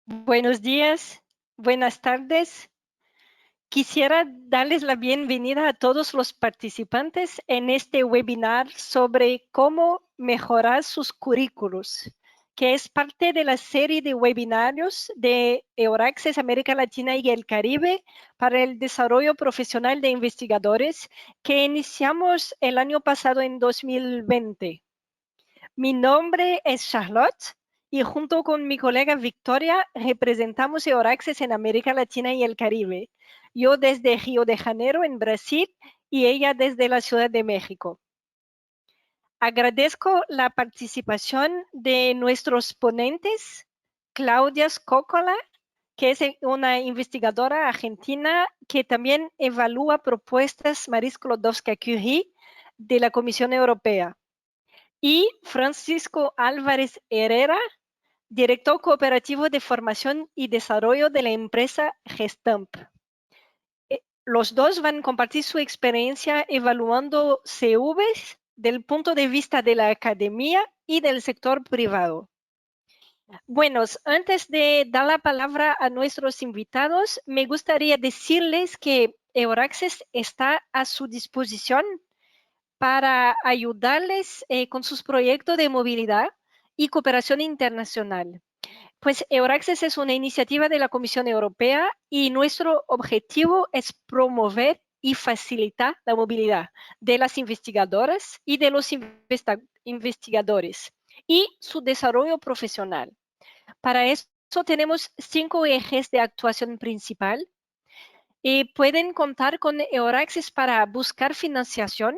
Buenos días, buenas tardes. Quisiera darles la bienvenida a todos los participantes en este webinar sobre cómo mejorar sus currículos, que es parte de la serie de webinarios de Euraccess América Latina y el Caribe para el desarrollo profesional de investigadores que iniciamos el año pasado en 2020. Mi nombre es Charlotte y junto con mi colega Victoria representamos Euraccess en América Latina y el Caribe. Yo desde Río de Janeiro, en Brasil, y ella desde la Ciudad de México. Agradezco la participación de nuestros ponentes, Claudia Scoccola, que es una investigadora argentina que también evalúa propuestas Marie Sklodowska-Curie de la Comisión Europea, y Francisco Álvarez Herrera, director cooperativo de formación y desarrollo de la empresa Gestamp. Los dos van a compartir su experiencia evaluando CVs del punto de vista de la academia y del sector privado. Bueno, antes de dar la palabra a nuestros invitados, me gustaría decirles que Euraccess está a su disposición para ayudarles con sus proyectos de movilidad y cooperación internacional. Pues Euraccess es una iniciativa de la Comisión Europea y nuestro objetivo es promover y facilitar la movilidad de las investigadoras y de los investigadores y su desarrollo profesional. Para eso tenemos 5 ejes de actuación principal. Pueden contar con Euraccess para buscar financiación,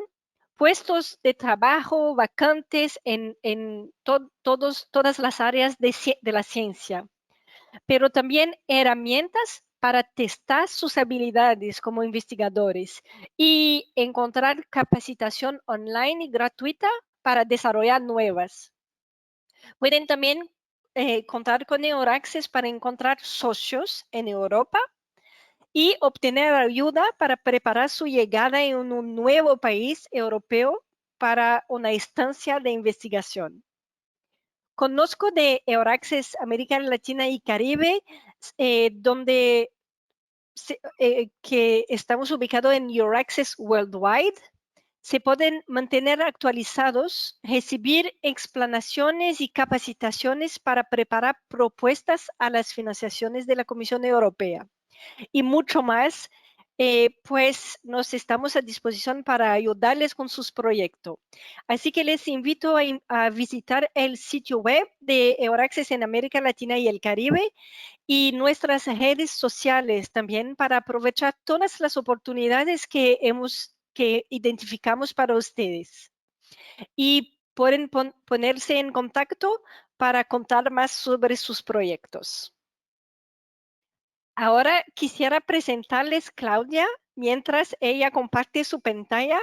puestos de trabajo, vacantes en todas las áreas de la ciencia, pero también herramientas para testar sus habilidades como investigadores y encontrar capacitación online y gratuita para desarrollar nuevas. Pueden también contar con Euraccess para encontrar socios en Europa y obtener ayuda para preparar su llegada en un nuevo país europeo para una estancia de investigación. Conozco de Euraccess América Latina y Caribe, que estamos ubicados en Euraccess Worldwide. Se pueden mantener actualizados, recibir explanaciones y capacitaciones para preparar propuestas a las financiaciones de la Comisión Europea y mucho más. Pues nos estamos a disposición para ayudarles con sus proyectos. Así que les invito a visitar el sitio web de Euraccess en América Latina y el Caribe y nuestras redes sociales también para aprovechar todas las oportunidades que identificamos para ustedes. Y pueden ponerse en contacto para contar más sobre sus proyectos. Ahora quisiera presentarles Claudia mientras ella comparte su pantalla.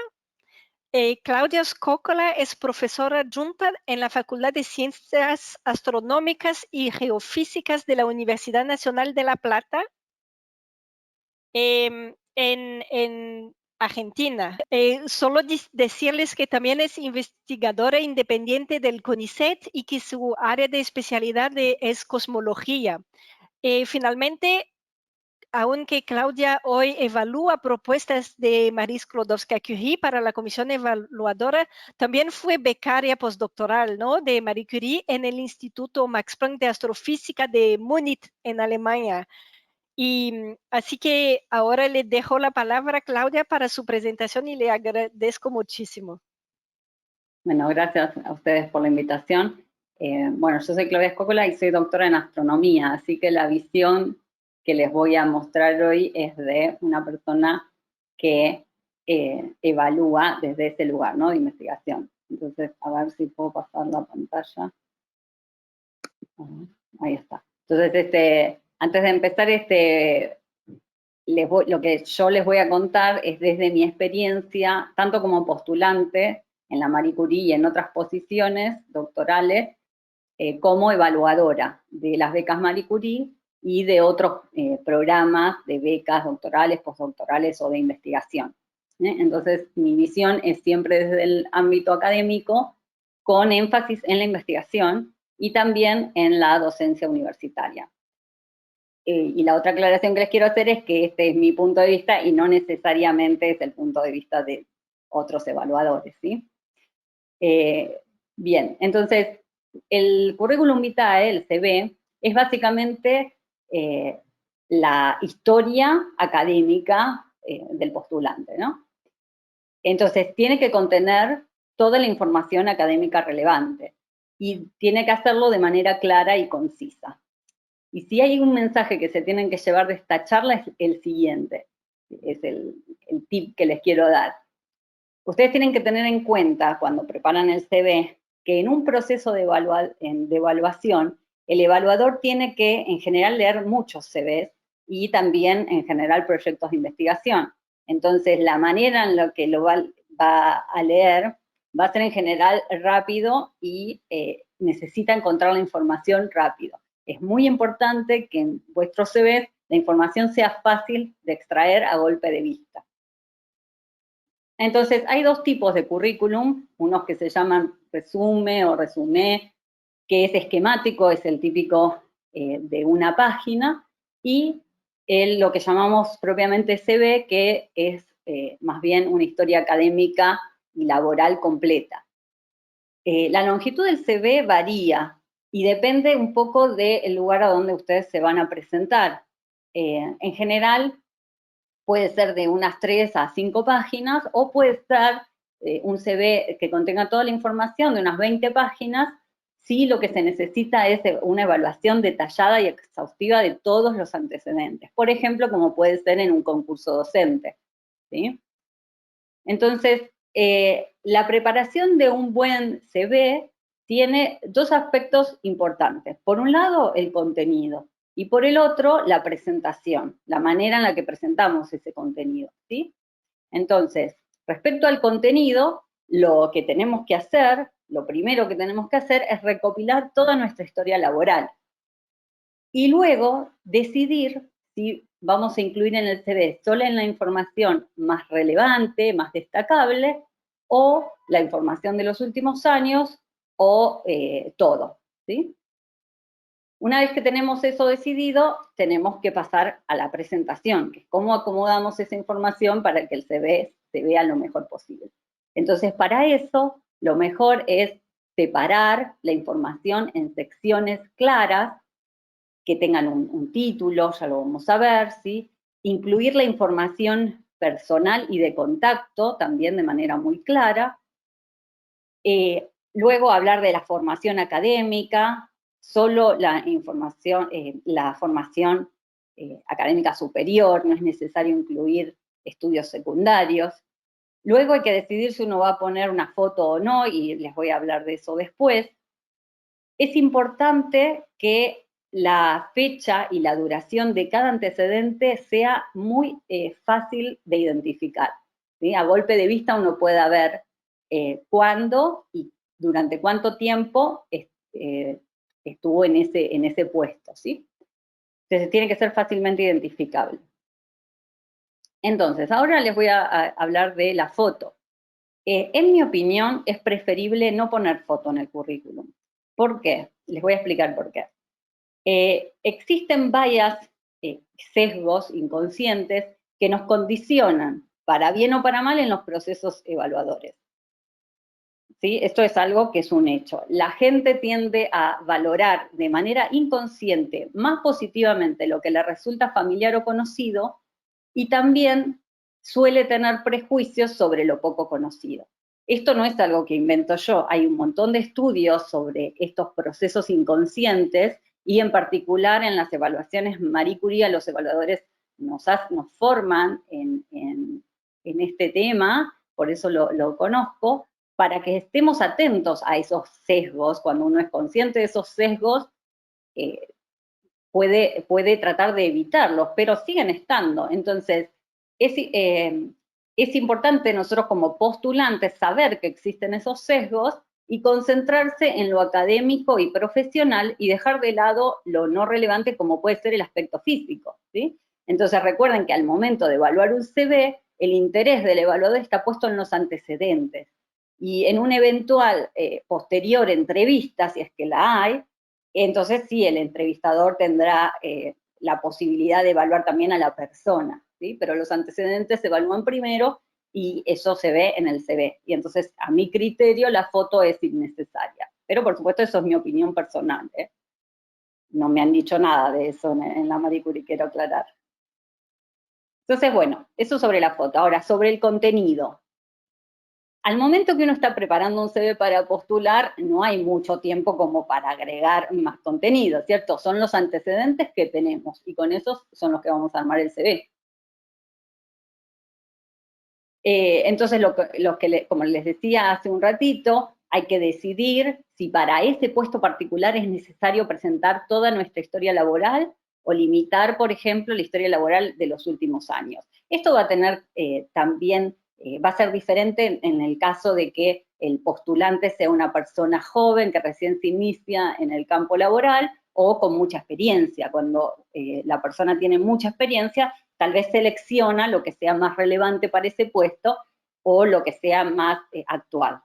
Claudia Scoccola es profesora adjunta en la Facultad de Ciencias Astronómicas y Geofísicas de la Universidad Nacional de La Plata, en Argentina. Solo decirles que también es investigadora independiente del CONICET y que su área de especialidad es cosmología. Finalmente, aunque Claudia hoy evalúa propuestas de Marie Sklodowska-Curie para la comisión evaluadora, también fue becaria postdoctoral, ¿no?, de Marie Curie en el Instituto Max Planck de Astrofísica de Múnich, en Alemania. Y así que ahora le dejo la palabra a Claudia para su presentación y le agradezco muchísimo. Bueno, gracias a ustedes por la invitación. Bueno, yo soy Claudia Scoccola y soy doctora en astronomía, así que la visión que les voy a mostrar hoy es de una persona que evalúa desde ese lugar, ¿no?, de investigación. Entonces, a ver si puedo pasar la pantalla. Ahí está. Entonces, antes de empezar, lo que yo les voy a contar es desde mi experiencia, tanto como postulante en la Marie Curie y en otras posiciones doctorales, como evaluadora de las becas Marie Curie y de otros programas de becas doctorales, postdoctorales o de investigación. Entonces, mi visión es siempre desde el ámbito académico, con énfasis en la investigación y también en la docencia universitaria. Y la otra aclaración que les quiero hacer es que este es mi punto de vista y no necesariamente es el punto de vista de otros evaluadores, ¿sí? Bien, entonces, el currículum vitae, el CV, es básicamente la historia académica del postulante, ¿no? Entonces, tiene que contener toda la información académica relevante y tiene que hacerlo de manera clara y concisa. Y si hay un mensaje que se tienen que llevar de esta charla es el siguiente, es el tip que les quiero dar. Ustedes tienen que tener en cuenta cuando preparan el CV que en un proceso de evaluación, el evaluador tiene que en general leer muchos CVs y también en general proyectos de investigación. Entonces la manera en la que lo va a leer va a ser en general rápido y necesita encontrar la información rápido. Es muy importante que en vuestros CVs la información sea fácil de extraer a golpe de vista. Entonces, hay dos tipos de currículum, unos que se llaman resumen o resumé, que es esquemático, es el típico de una página, y lo que llamamos propiamente CV, que es más bien una historia académica y laboral completa. La longitud del CV varía y depende un poco del lugar a donde ustedes se van a presentar. En general, puede ser de unas 3 a 5 páginas o puede ser un CV que contenga toda la información de unas 20 páginas si lo que se necesita es una evaluación detallada y exhaustiva de todos los antecedentes. Por ejemplo, como puede ser en un concurso docente, ¿sí? Entonces, la preparación de un buen CV tiene dos aspectos importantes. Por un lado, el contenido, y por el otro, la presentación, la manera en la que presentamos ese contenido, ¿sí? Entonces, respecto al contenido, lo que tenemos que hacer, lo primero que tenemos que hacer es recopilar toda nuestra historia laboral. Y luego decidir si vamos a incluir en el CV solo en la información más relevante, más destacable, o la información de los últimos años, o todo, ¿sí? Una vez que tenemos eso decidido, tenemos que pasar a la presentación, que es cómo acomodamos esa información para que el CV se vea lo mejor posible. Entonces, para eso, lo mejor es separar la información en secciones claras, que tengan un título, ya lo vamos a ver, ¿sí? Incluir la información personal y de contacto, también de manera muy clara. Luego hablar de la formación académica, solo la formación académica superior, no es necesario incluir estudios secundarios. Luego hay que decidir si uno va a poner una foto o no, y les voy a hablar de eso después. Es importante que la fecha y la duración de cada antecedente sea muy fácil de identificar, ¿sí? A golpe de vista uno puede ver cuándo y durante cuánto tiempo estuvo en ese puesto, ¿sí? Entonces tiene que ser fácilmente identificable. Entonces, ahora les voy a hablar de la foto. En mi opinión, es preferible no poner foto en el currículum. ¿Por qué? Les voy a explicar por qué. Existen varios sesgos inconscientes que nos condicionan, para bien o para mal, en los procesos evaluadores. ¿Sí? Esto es algo que es un hecho. La gente tiende a valorar de manera inconsciente más positivamente lo que le resulta familiar o conocido, y también suele tener prejuicios sobre lo poco conocido. Esto no es algo que invento yo, hay un montón de estudios sobre estos procesos inconscientes, y en particular en las evaluaciones Marie Curie, los evaluadores nos forman en este tema, por eso lo conozco, para que estemos atentos a esos sesgos. Cuando uno es consciente de esos sesgos, puede tratar de evitarlos, pero siguen estando. Entonces, es importante nosotros como postulantes saber que existen esos sesgos y concentrarse en lo académico y profesional y dejar de lado lo no relevante, como puede ser el aspecto físico, ¿sí? Entonces recuerden que al momento de evaluar un CV, el interés del evaluador está puesto en los antecedentes. Y en una eventual posterior entrevista, si es que la hay, entonces sí, el entrevistador tendrá la posibilidad de evaluar también a la persona, ¿sí? Pero los antecedentes se evalúan primero y eso se ve en el CV. Y entonces, a mi criterio, la foto es innecesaria. Pero, por supuesto, eso es mi opinión personal, ¿eh? No me han dicho nada de eso en la Marie Curie, quiero aclarar. Entonces, bueno, eso sobre la foto. Ahora, sobre el contenido. Al momento que uno está preparando un CV para postular, no hay mucho tiempo como para agregar más contenido, ¿cierto? Son los antecedentes que tenemos y con esos son los que vamos a armar el CV. Entonces, como les decía hace un ratito, hay que decidir si para ese puesto particular es necesario presentar toda nuestra historia laboral o limitar, por ejemplo, la historia laboral de los últimos años. Esto va a tener también, va a ser diferente en el caso de que el postulante sea una persona joven que recién se inicia en el campo laboral o con mucha experiencia. Cuando la persona tiene mucha experiencia, tal vez selecciona lo que sea más relevante para ese puesto o lo que sea más actual.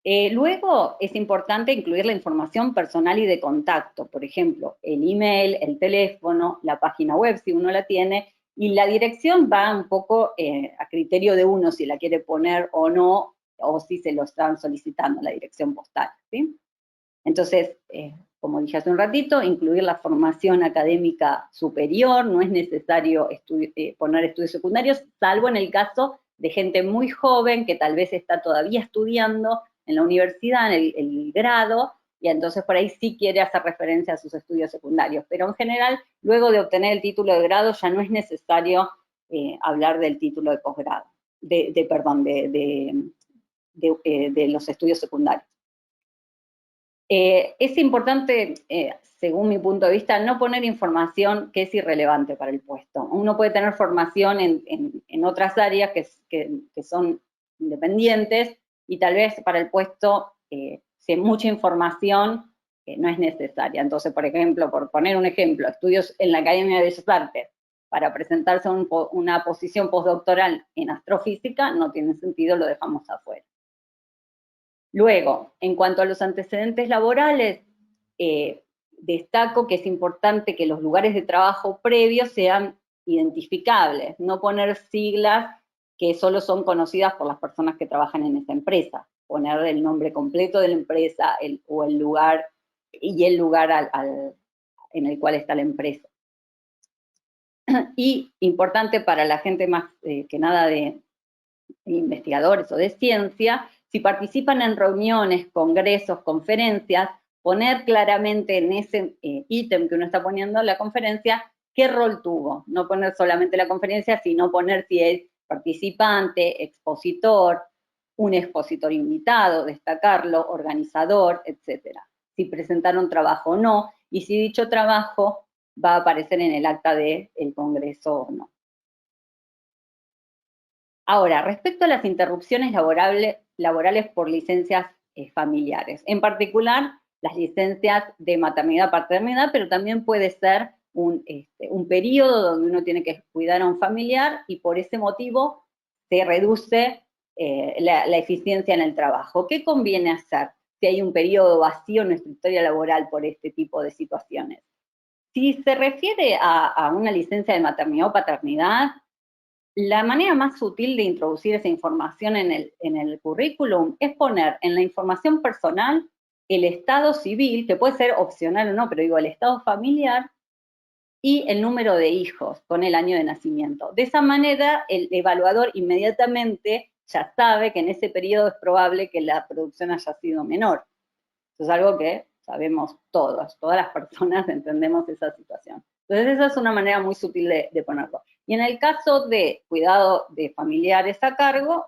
Luego es importante incluir la información personal y de contacto, por ejemplo, el email, el teléfono, la página web si uno la tiene, y la dirección va un poco a criterio de uno si la quiere poner o no, o si se lo están solicitando, la dirección postal, ¿sí? Entonces, como dije hace un ratito, incluir la formación académica superior, no es necesario poner estudios secundarios, salvo en el caso de gente muy joven que tal vez está todavía estudiando en la universidad, en el grado, y entonces por ahí sí quiere hacer referencia a sus estudios secundarios. Pero en general, luego de obtener el título de grado, ya no es necesario hablar del título de posgrado, de los estudios secundarios. Es importante, según mi punto de vista, no poner información que es irrelevante para el puesto. Uno puede tener formación en otras áreas que son independientes y tal vez para el puesto, si hay mucha información, no es necesaria. Entonces, por ejemplo, por poner un ejemplo, estudios en la Academia de Bellas Artes, para presentarse a una posición postdoctoral en astrofísica, no tiene sentido, lo dejamos afuera. Luego, en cuanto a los antecedentes laborales, destaco que es importante que los lugares de trabajo previos sean identificables, no poner siglas que solo son conocidas por las personas que trabajan en esa empresa, poner el nombre completo de la empresa o el lugar y el lugar en el cual está la empresa. Y importante para la gente más que nada de investigadores o de ciencia, si participan en reuniones, congresos, conferencias, poner claramente en ese ítem que uno está poniendo en la conferencia qué rol tuvo. No poner solamente la conferencia, sino poner si es participante, expositor, un expositor invitado, destacarlo, organizador, etc. Si presentaron trabajo o no, y si dicho trabajo va a aparecer en el acta del congreso o no. Ahora, respecto a las interrupciones laborales por licencias familiares, en particular las licencias de maternidad-paternidad, pero también puede ser un periodo donde uno tiene que cuidar a un familiar y por ese motivo se reduce la eficiencia en el trabajo. ¿Qué conviene hacer si hay un periodo vacío en nuestra historia laboral por este tipo de situaciones? Si se refiere a una licencia de maternidad o paternidad, la manera más sutil de introducir esa información en el currículum es poner en la información personal el estado civil, que puede ser opcional o no, pero digo el estado familiar, y el número de hijos con el año de nacimiento. De esa manera, el evaluador inmediatamente ya sabe que en ese periodo es probable que la producción haya sido menor. Eso es algo que sabemos todas las personas entendemos esa situación. Entonces esa es una manera muy sutil de ponerlo. Y en el caso de cuidado de familiares a cargo,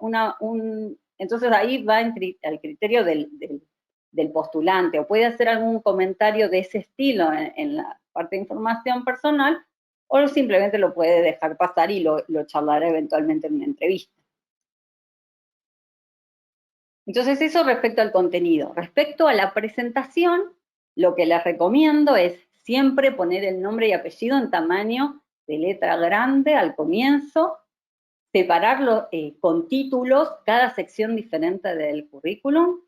entonces ahí va al criterio del postulante, o puede hacer algún comentario de ese estilo en la parte de información personal, o simplemente lo puede dejar pasar y lo charlará eventualmente en una entrevista. Entonces eso respecto al contenido. Respecto a la presentación, lo que les recomiendo es siempre poner el nombre y apellido en tamaño de letra grande al comienzo, separarlo con títulos, cada sección diferente del currículum,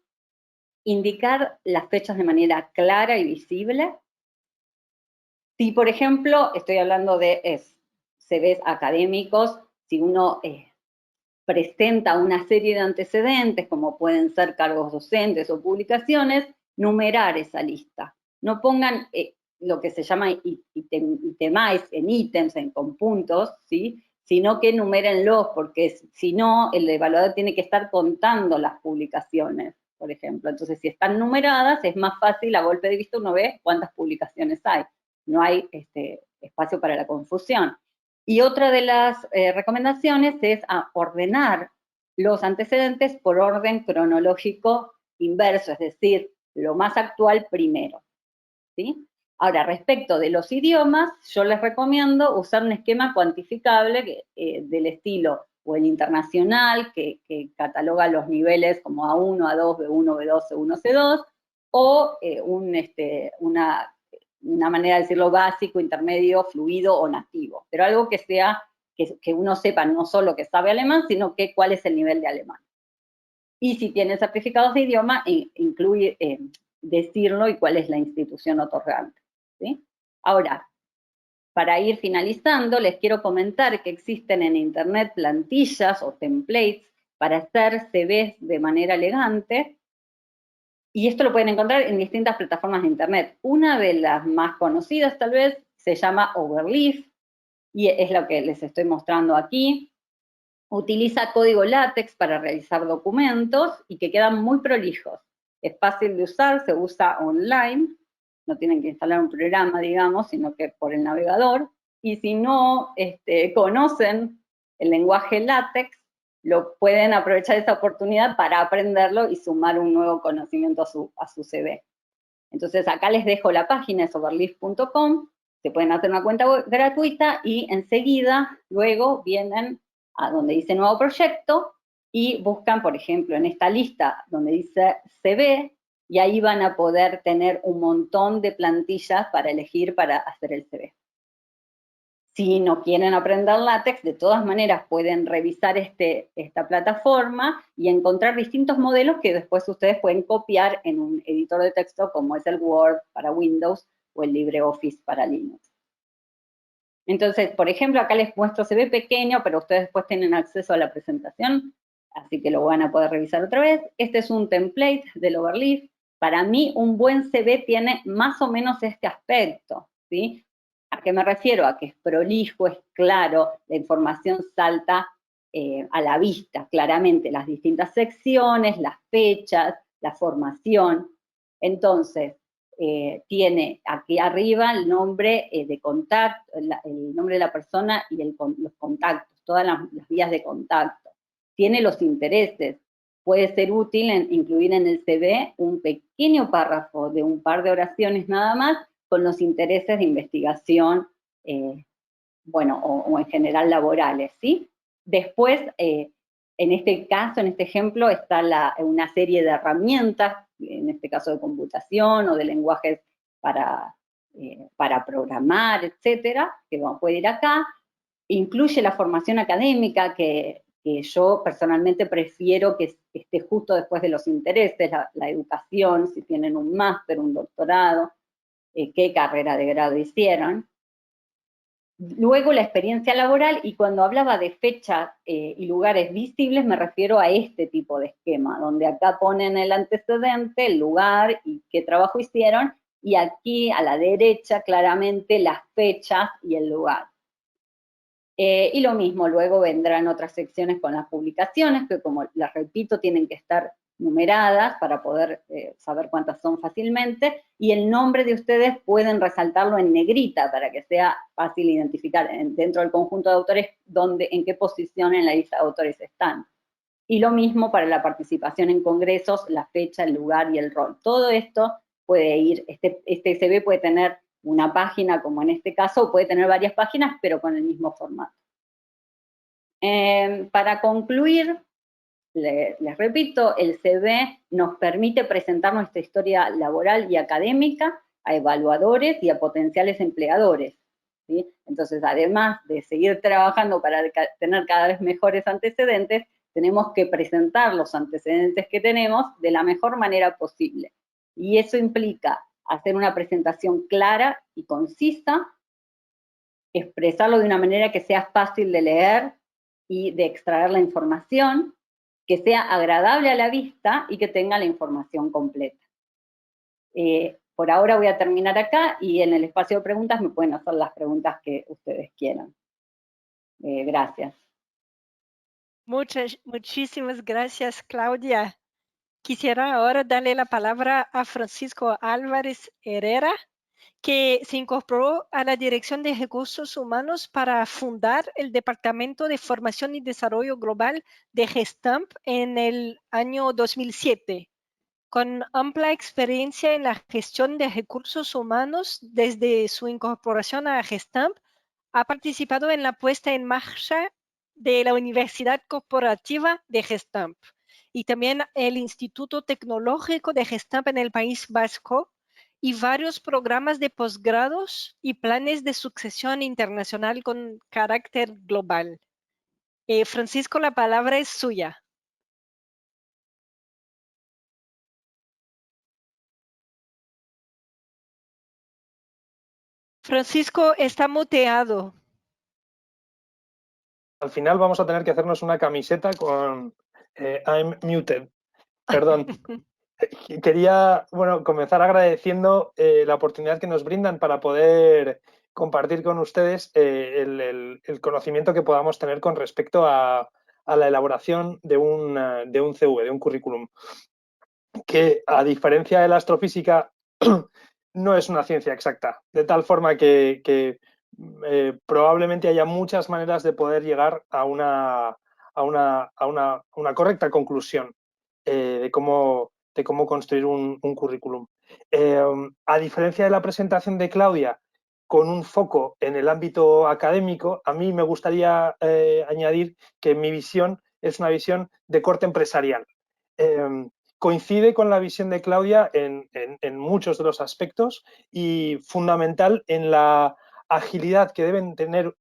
indicar las fechas de manera clara y visible, Si, por ejemplo, estoy hablando de CVs académicos, si uno presenta una serie de antecedentes, como pueden ser cargos docentes o publicaciones, numerar esa lista. No pongan lo que se llama itemize en ítems, con puntos, ¿sí? Sino que numérenlos, porque si no, el evaluador tiene que estar contando las publicaciones, por ejemplo. Entonces, si están numeradas, es más fácil, a golpe de vista uno ve cuántas publicaciones hay. No hay espacio para la confusión. Y otra de las recomendaciones es ordenar los antecedentes por orden cronológico inverso, es decir, lo más actual primero, ¿sí? Ahora, respecto de los idiomas, yo les recomiendo usar un esquema cuantificable del estilo o el internacional, que cataloga los niveles como A1, A2, B1, B2, C1, C2, o una manera de decirlo básico, intermedio, fluido o nativo. Pero algo que sea, que uno sepa no solo que sabe alemán, sino que cuál es el nivel de alemán. Y si tienen certificados de idioma, incluye decirlo y cuál es la institución otorgante, ¿sí? Ahora, para ir finalizando, les quiero comentar que existen en Internet plantillas o templates para hacer CVs de manera elegante, y esto lo pueden encontrar en distintas plataformas de Internet. Una de las más conocidas, tal vez, se llama Overleaf, y es lo que les estoy mostrando aquí. Utiliza código látex para realizar documentos y que quedan muy prolijos. Es fácil de usar, se usa online, no tienen que instalar un programa, digamos, sino que por el navegador. Y si no conocen el lenguaje látex, lo pueden aprovechar esa oportunidad para aprenderlo y sumar un nuevo conocimiento a su CV. Entonces acá les dejo la página, es overleaf.com, se pueden hacer una cuenta gratuita y enseguida luego vienen a donde dice nuevo proyecto y buscan, por ejemplo, en esta lista donde dice CV, y ahí van a poder tener un montón de plantillas para elegir para hacer el CV. Si no quieren aprender látex, de todas maneras pueden revisar esta plataforma y encontrar distintos modelos que después ustedes pueden copiar en un editor de texto como es el Word para Windows o el LibreOffice para Linux. Entonces, por ejemplo, acá les muestro, se ve pequeño, pero ustedes después tienen acceso a la presentación, así que lo van a poder revisar otra vez. Este es un template del Overleaf. Para mí, un buen CV tiene más o menos este aspecto, ¿sí? ¿A qué me refiero? A que es prolijo, es claro, la información salta a la vista, claramente, las distintas secciones, las fechas, la formación. Entonces, tiene aquí arriba el nombre de contacto, el nombre de la persona y los contactos, todas las vías de contacto. Tiene los intereses. Puede ser útil incluir en el CV un pequeño párrafo de un par de oraciones nada más con los intereses de investigación, bueno, o en general laborales, ¿sí? Después, en este caso, en este ejemplo, está una serie de herramientas, en este caso de computación o de lenguajes para programar, etcétera, que puede ir acá. Incluye la formación académica, que yo personalmente prefiero que esté justo después de los intereses, la educación, si tienen un máster, un doctorado, qué carrera de grado hicieron. Luego la experiencia laboral, y cuando hablaba de fechas y lugares visibles me refiero a este tipo de esquema, donde acá ponen el antecedente, el lugar y qué trabajo hicieron, y aquí a la derecha claramente las fechas y el lugar. Y lo mismo, luego vendrán otras secciones con las publicaciones, que como las repito, tienen que estar numeradas para poder saber cuántas son fácilmente, y el nombre de ustedes pueden resaltarlo en negrita para que sea fácil identificar dentro del conjunto de autores en qué posición en la lista de autores están. Y lo mismo para la participación en congresos, la fecha, el lugar y el rol. Todo esto puede ir, este CV puede tener una página como en este caso, o puede tener varias páginas, pero con el mismo formato. Para concluir, les repito, el CV nos permite presentar nuestra historia laboral y académica a evaluadores y a potenciales empleadores, ¿sí? Entonces, además de seguir trabajando para tener cada vez mejores antecedentes, tenemos que presentar los antecedentes que tenemos de la mejor manera posible. Y eso implica hacer una presentación clara y concisa, expresarlo de una manera que sea fácil de leer y de extraer la información, que sea agradable a la vista y que tenga la información completa. Por ahora voy a terminar acá y en el espacio de preguntas me pueden hacer las preguntas que ustedes quieran. Gracias. Muchísimas gracias, Claudia. Quisiera ahora darle la palabra a Francisco Álvarez Herrera, que se incorporó a la Dirección de Recursos Humanos para fundar el Departamento de Formación y Desarrollo Global de Gestamp en el año 2007. Con amplia experiencia en la gestión de recursos humanos desde su incorporación a Gestamp, ha participado en la puesta en marcha de la Universidad Corporativa de Gestamp y también el Instituto Tecnológico de Gestamp en el País Vasco y varios programas de posgrados y planes de sucesión internacional con carácter global. Francisco, la palabra es suya. Francisco está muteado. Al final vamos a tener que hacernos una camiseta con I'm muted. Perdón. Quería comenzar agradeciendo la oportunidad que nos brindan para poder compartir con ustedes el conocimiento que podamos tener con respecto a la elaboración de un CV, de un currículum, que a diferencia de la astrofísica no es una ciencia exacta, de tal forma que probablemente haya muchas maneras de poder llegar a una correcta conclusión de cómo construir un currículum. A diferencia de la presentación de Claudia, con un foco en el ámbito académico, a mí me gustaría añadir que mi visión es una visión de corte empresarial. Coincide con la visión de Claudia en muchos de los aspectos y fundamental en la agilidad que deben tener,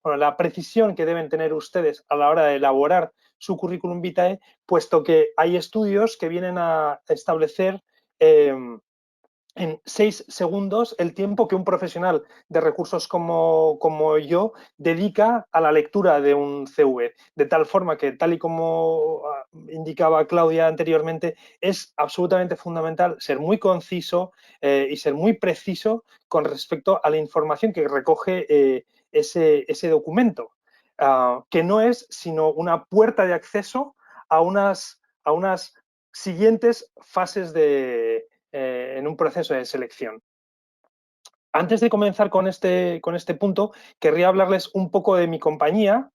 la precisión que deben tener ustedes a la hora de elaborar su currículum vitae, puesto que hay estudios que vienen a establecer en 6 segundos el tiempo que un profesional de recursos como yo dedica a la lectura de un CV. De tal forma que, tal y como indicaba Claudia anteriormente, es absolutamente fundamental ser muy conciso y ser muy preciso con respecto a la información que recoge ese documento, que no es sino una puerta de acceso a unas siguientes fases en un proceso de selección. Antes de comenzar con este punto, querría hablarles un poco de mi compañía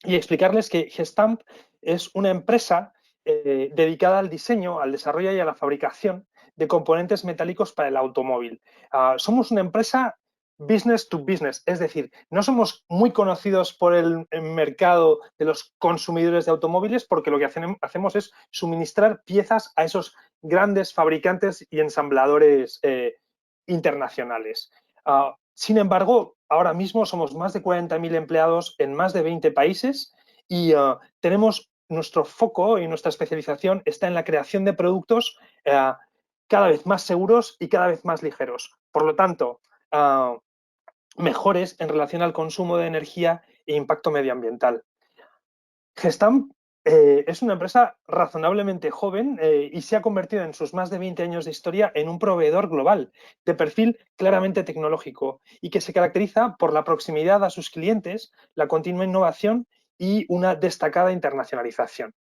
y explicarles que Gestamp es una empresa dedicada al diseño, al desarrollo y a la fabricación de componentes metálicos para el automóvil. Somos una empresa business to business, es decir, no somos muy conocidos por el mercado de los consumidores de automóviles porque lo que hacemos es suministrar piezas a esos grandes fabricantes y ensambladores internacionales. Sin embargo, ahora mismo somos más de 40.000 empleados en más de 20 países y tenemos nuestro foco y nuestra especialización está en la creación de productos cada vez más seguros y cada vez más ligeros. Por lo tanto, mejores en relación al consumo de energía e impacto medioambiental. Gestamp es una empresa razonablemente joven y se ha convertido en sus más de 20 años de historia en un proveedor global de perfil claramente tecnológico y que se caracteriza por la proximidad a sus clientes, la continua innovación y una destacada internacionalización.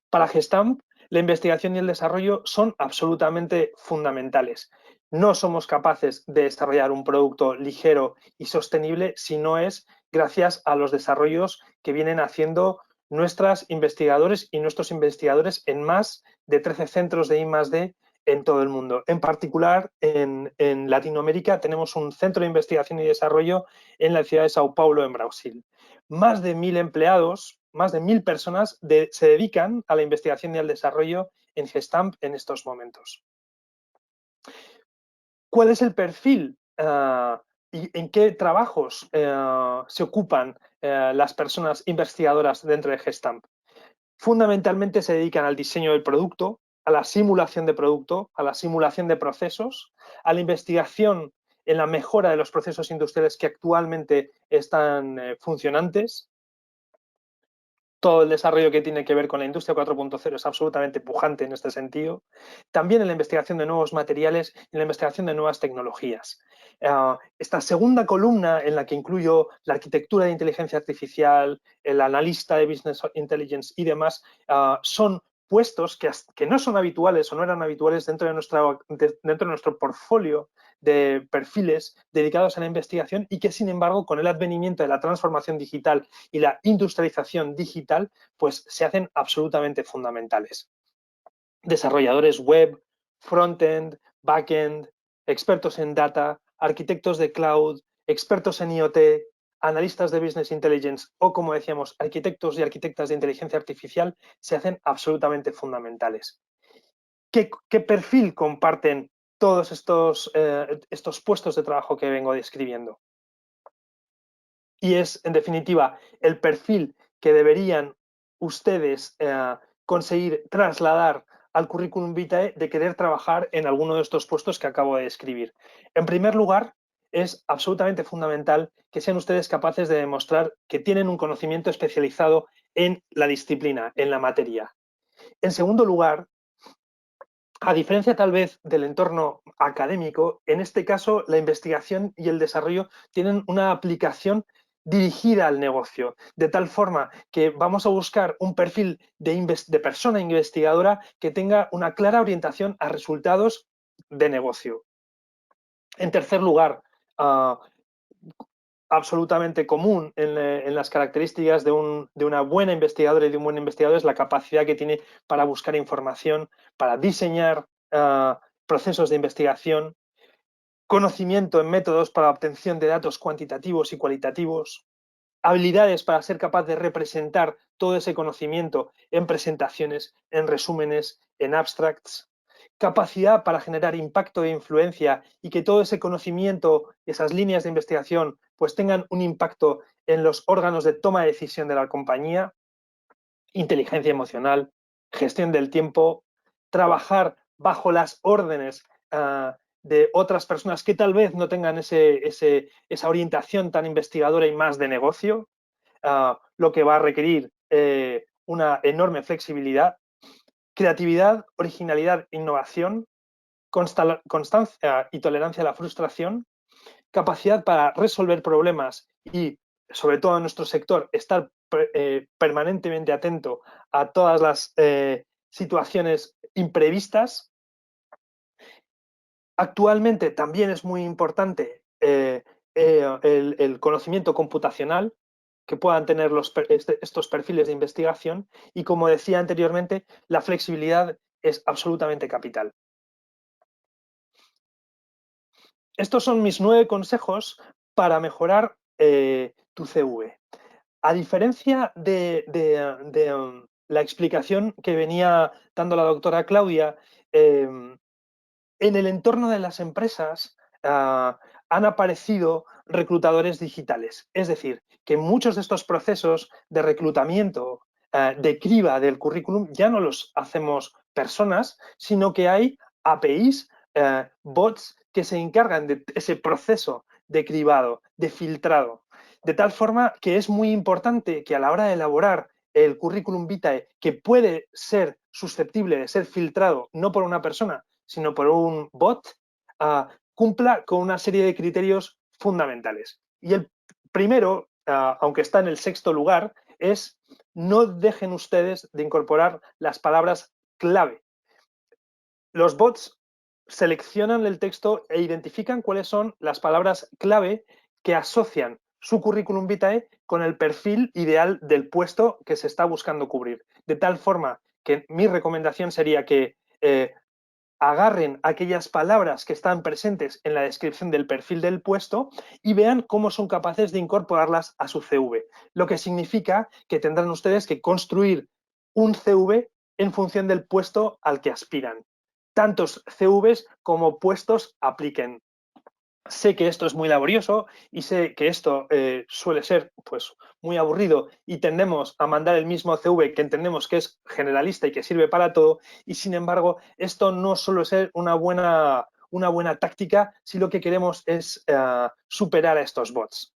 Para Gestamp, la investigación y el desarrollo son absolutamente fundamentales. No somos capaces de desarrollar un producto ligero y sostenible si no es gracias a los desarrollos que vienen haciendo nuestras investigadores y nuestros investigadores en más de 13 centros de I+D en todo el mundo. En particular, en Latinoamérica tenemos un centro de investigación y desarrollo en la ciudad de Sao Paulo, en Brasil. Más de 1.000 empleados, más de 1.000 personas se dedican a la investigación y al desarrollo en Gestamp en estos momentos. ¿Cuál es el perfil y en qué trabajos se ocupan las personas investigadoras dentro de Gestamp? Fundamentalmente se dedican al diseño del producto, a la simulación de producto, a la simulación de procesos, a la investigación en la mejora de los procesos industriales que actualmente están funcionantes. Todo el desarrollo que tiene que ver con la industria 4.0 es absolutamente pujante en este sentido. También en la investigación de nuevos materiales y en la investigación de nuevas tecnologías. Esta segunda columna, en la que incluyo la arquitectura de inteligencia artificial, el analista de business intelligence y demás, son puestos que no son habituales o no eran habituales dentro de nuestro portfolio de perfiles dedicados a la investigación y que, sin embargo, con el advenimiento de la transformación digital y la industrialización digital, pues se hacen absolutamente fundamentales. Desarrolladores web, frontend, backend, expertos en data, arquitectos de cloud, expertos en IoT, analistas de business intelligence o, como decíamos, arquitectos y arquitectas de inteligencia artificial, se hacen absolutamente fundamentales. ¿Qué perfil comparten todos estos puestos de trabajo que vengo describiendo? Y es, en definitiva, el perfil que deberían ustedes conseguir trasladar al currículum vitae de querer trabajar en alguno de estos puestos que acabo de describir. En primer lugar, es absolutamente fundamental que sean ustedes capaces de demostrar que tienen un conocimiento especializado en la disciplina, en la materia. En segundo lugar, a diferencia tal vez del entorno académico, en este caso la investigación y el desarrollo tienen una aplicación dirigida al negocio, de tal forma que vamos a buscar un perfil de persona investigadora que tenga una clara orientación a resultados de negocio. En tercer lugar, absolutamente común en las características de una buena investigadora y de un buen investigador es la capacidad que tiene para buscar información, para diseñar procesos de investigación, conocimiento en métodos para la obtención de datos cuantitativos y cualitativos, habilidades para ser capaz de representar todo ese conocimiento en presentaciones, en resúmenes, en abstracts, capacidad para generar impacto e influencia y que todo ese conocimiento, esas líneas de investigación, pues tengan un impacto en los órganos de toma de decisión de la compañía, inteligencia emocional, gestión del tiempo, trabajar bajo las órdenes de otras personas que tal vez no tengan esa orientación tan investigadora y más de negocio, lo que va a requerir una enorme flexibilidad, creatividad, originalidad, innovación, constancia y tolerancia a la frustración, capacidad para resolver problemas y, sobre todo en nuestro sector, estar permanentemente atento a todas las situaciones imprevistas. Actualmente también es muy importante el conocimiento computacional que puedan tener estos perfiles de investigación y, como decía anteriormente, la flexibilidad es absolutamente capital. Estos son mis 9 consejos para mejorar tu CV. A diferencia de la explicación que venía dando la doctora Claudia, en el entorno de las empresas han aparecido reclutadores digitales. Es decir, que muchos de estos procesos de reclutamiento, de criba del currículum, ya no los hacemos personas, sino que hay APIs, bots que se encargan de ese proceso de cribado, de filtrado. De tal forma que es muy importante que a la hora de elaborar el currículum vitae, que puede ser susceptible de ser filtrado no por una persona, sino por un bot, cumpla con una serie de criterios fundamentales. Y el primero, aunque está en el 6º lugar, es no dejen ustedes de incorporar las palabras clave. Los bots seleccionan el texto e identifican cuáles son las palabras clave que asocian su currículum vitae con el perfil ideal del puesto que se está buscando cubrir. De tal forma que mi recomendación sería que agarren aquellas palabras que están presentes en la descripción del perfil del puesto y vean cómo son capaces de incorporarlas a su CV. Lo que significa que tendrán ustedes que construir un CV en función del puesto al que aspiran. Tantos CVs como puestos apliquen. sé que esto es muy laborioso y sé que esto suele ser pues, muy aburrido y tendemos a mandar el mismo CV que entendemos que es generalista y que sirve para todo, y sin embargo esto no suele ser una buena táctica si lo que queremos es superar a estos bots.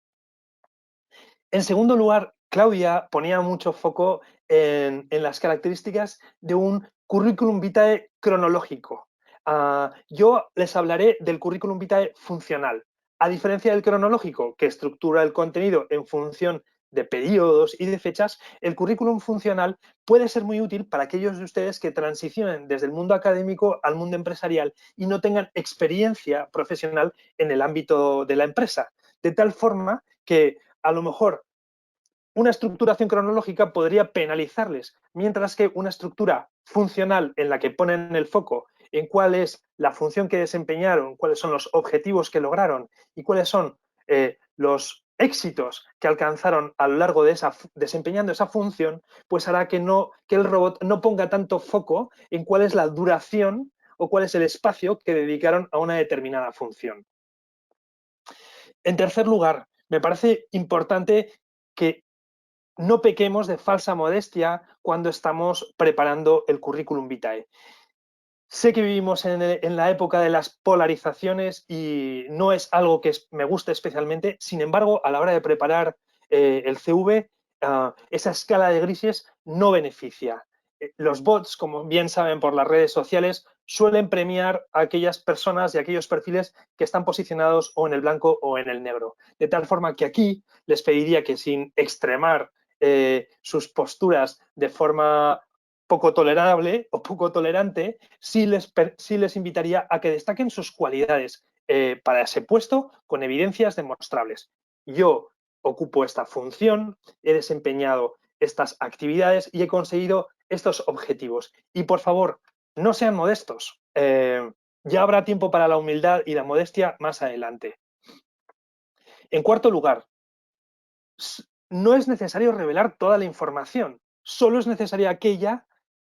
En segundo lugar, Claudia ponía mucho foco en las características de un currículum vitae cronológico. Yo les hablaré del currículum vitae funcional. A diferencia del cronológico, que estructura el contenido en función de periodos y de fechas, el currículum funcional puede ser muy útil para aquellos de ustedes que transicionen desde el mundo académico al mundo empresarial y no tengan experiencia profesional en el ámbito de la empresa. De tal forma que a lo mejor una estructuración cronológica podría penalizarles, mientras que una estructura funcional en la que ponen el foco en cuál es la función que desempeñaron, cuáles son los objetivos que lograron y cuáles son los éxitos que alcanzaron a lo largo de desempeñando esa función, pues hará que el robot no ponga tanto foco en cuál es la duración o cuál es el espacio que dedicaron a una determinada función. En tercer lugar, me parece importante que no pequemos de falsa modestia cuando estamos preparando el currículum vitae. Sé que vivimos en la época de las polarizaciones y no es algo que me guste especialmente. Sin embargo, a la hora de preparar el CV, esa escala de grises no beneficia. Los bots, como bien saben por las redes sociales, suelen premiar a aquellas personas y aquellos perfiles que están posicionados o en el blanco o en el negro. De tal forma que aquí les pediría que, sin extremar sus posturas de forma poco tolerable o poco tolerante, sí les invitaría a que destaquen sus cualidades para ese puesto con evidencias demostrables. Yo ocupo esta función, he desempeñado estas actividades y he conseguido estos objetivos. Y por favor, no sean modestos. Ya habrá tiempo para la humildad y la modestia más adelante. En cuarto lugar, no es necesario revelar toda la información, solo es necesaria aquella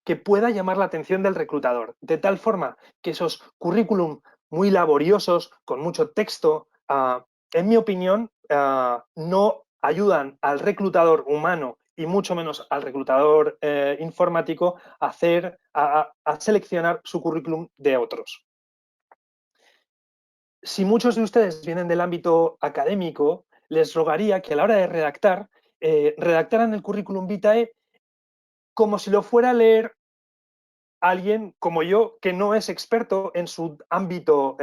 que pueda llamar la atención del reclutador, de tal forma que esos currículum muy laboriosos, con mucho texto, en mi opinión, no ayudan al reclutador humano y mucho menos al reclutador informático a seleccionar su currículum de otros. Si muchos de ustedes vienen del ámbito académico, les rogaría que a la hora de redactar, redactaran el currículum vitae como si lo fuera a leer alguien como yo que no es experto en su ámbito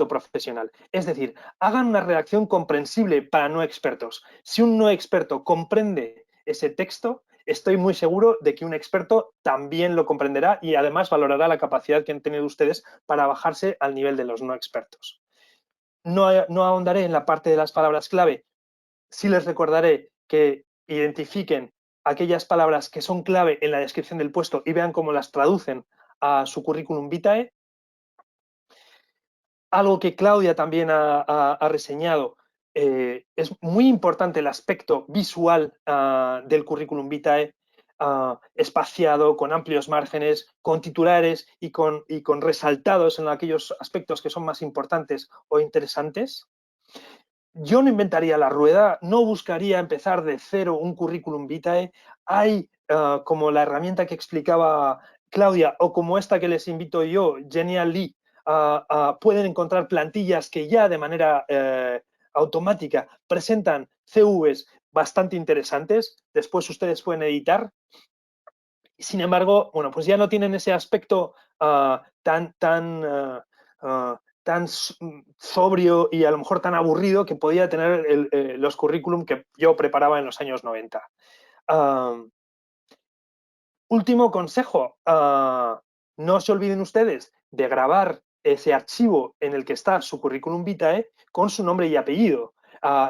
profesional. Es decir, hagan una redacción comprensible para no expertos. Si un no experto comprende ese texto, estoy muy seguro de que un experto también lo comprenderá y además valorará la capacidad que han tenido ustedes para bajarse al nivel de los no expertos. No ahondaré en la parte de las palabras clave. Sí les recordaré que identifiquen aquellas palabras que son clave en la descripción del puesto y vean cómo las traducen a su currículum vitae. Algo que Claudia también ha reseñado, es muy importante el aspecto visual del currículum vitae, espaciado, con amplios márgenes, con titulares y con resaltados en aquellos aspectos que son más importantes o interesantes. Yo no inventaría la rueda, no buscaría empezar de cero un currículum vitae. Hay como la herramienta que explicaba Claudia o como esta que les invito yo, Genial Lee, pueden encontrar plantillas que ya de manera automática presentan CVs bastante interesantes. Después ustedes pueden editar. Sin embargo, bueno, pues ya no tienen ese aspecto tan sobrio y a lo mejor tan aburrido que podía tener los currículum que yo preparaba en los años 90. Último consejo, no se olviden ustedes de grabar ese archivo en el que está su currículum vitae con su nombre y apellido.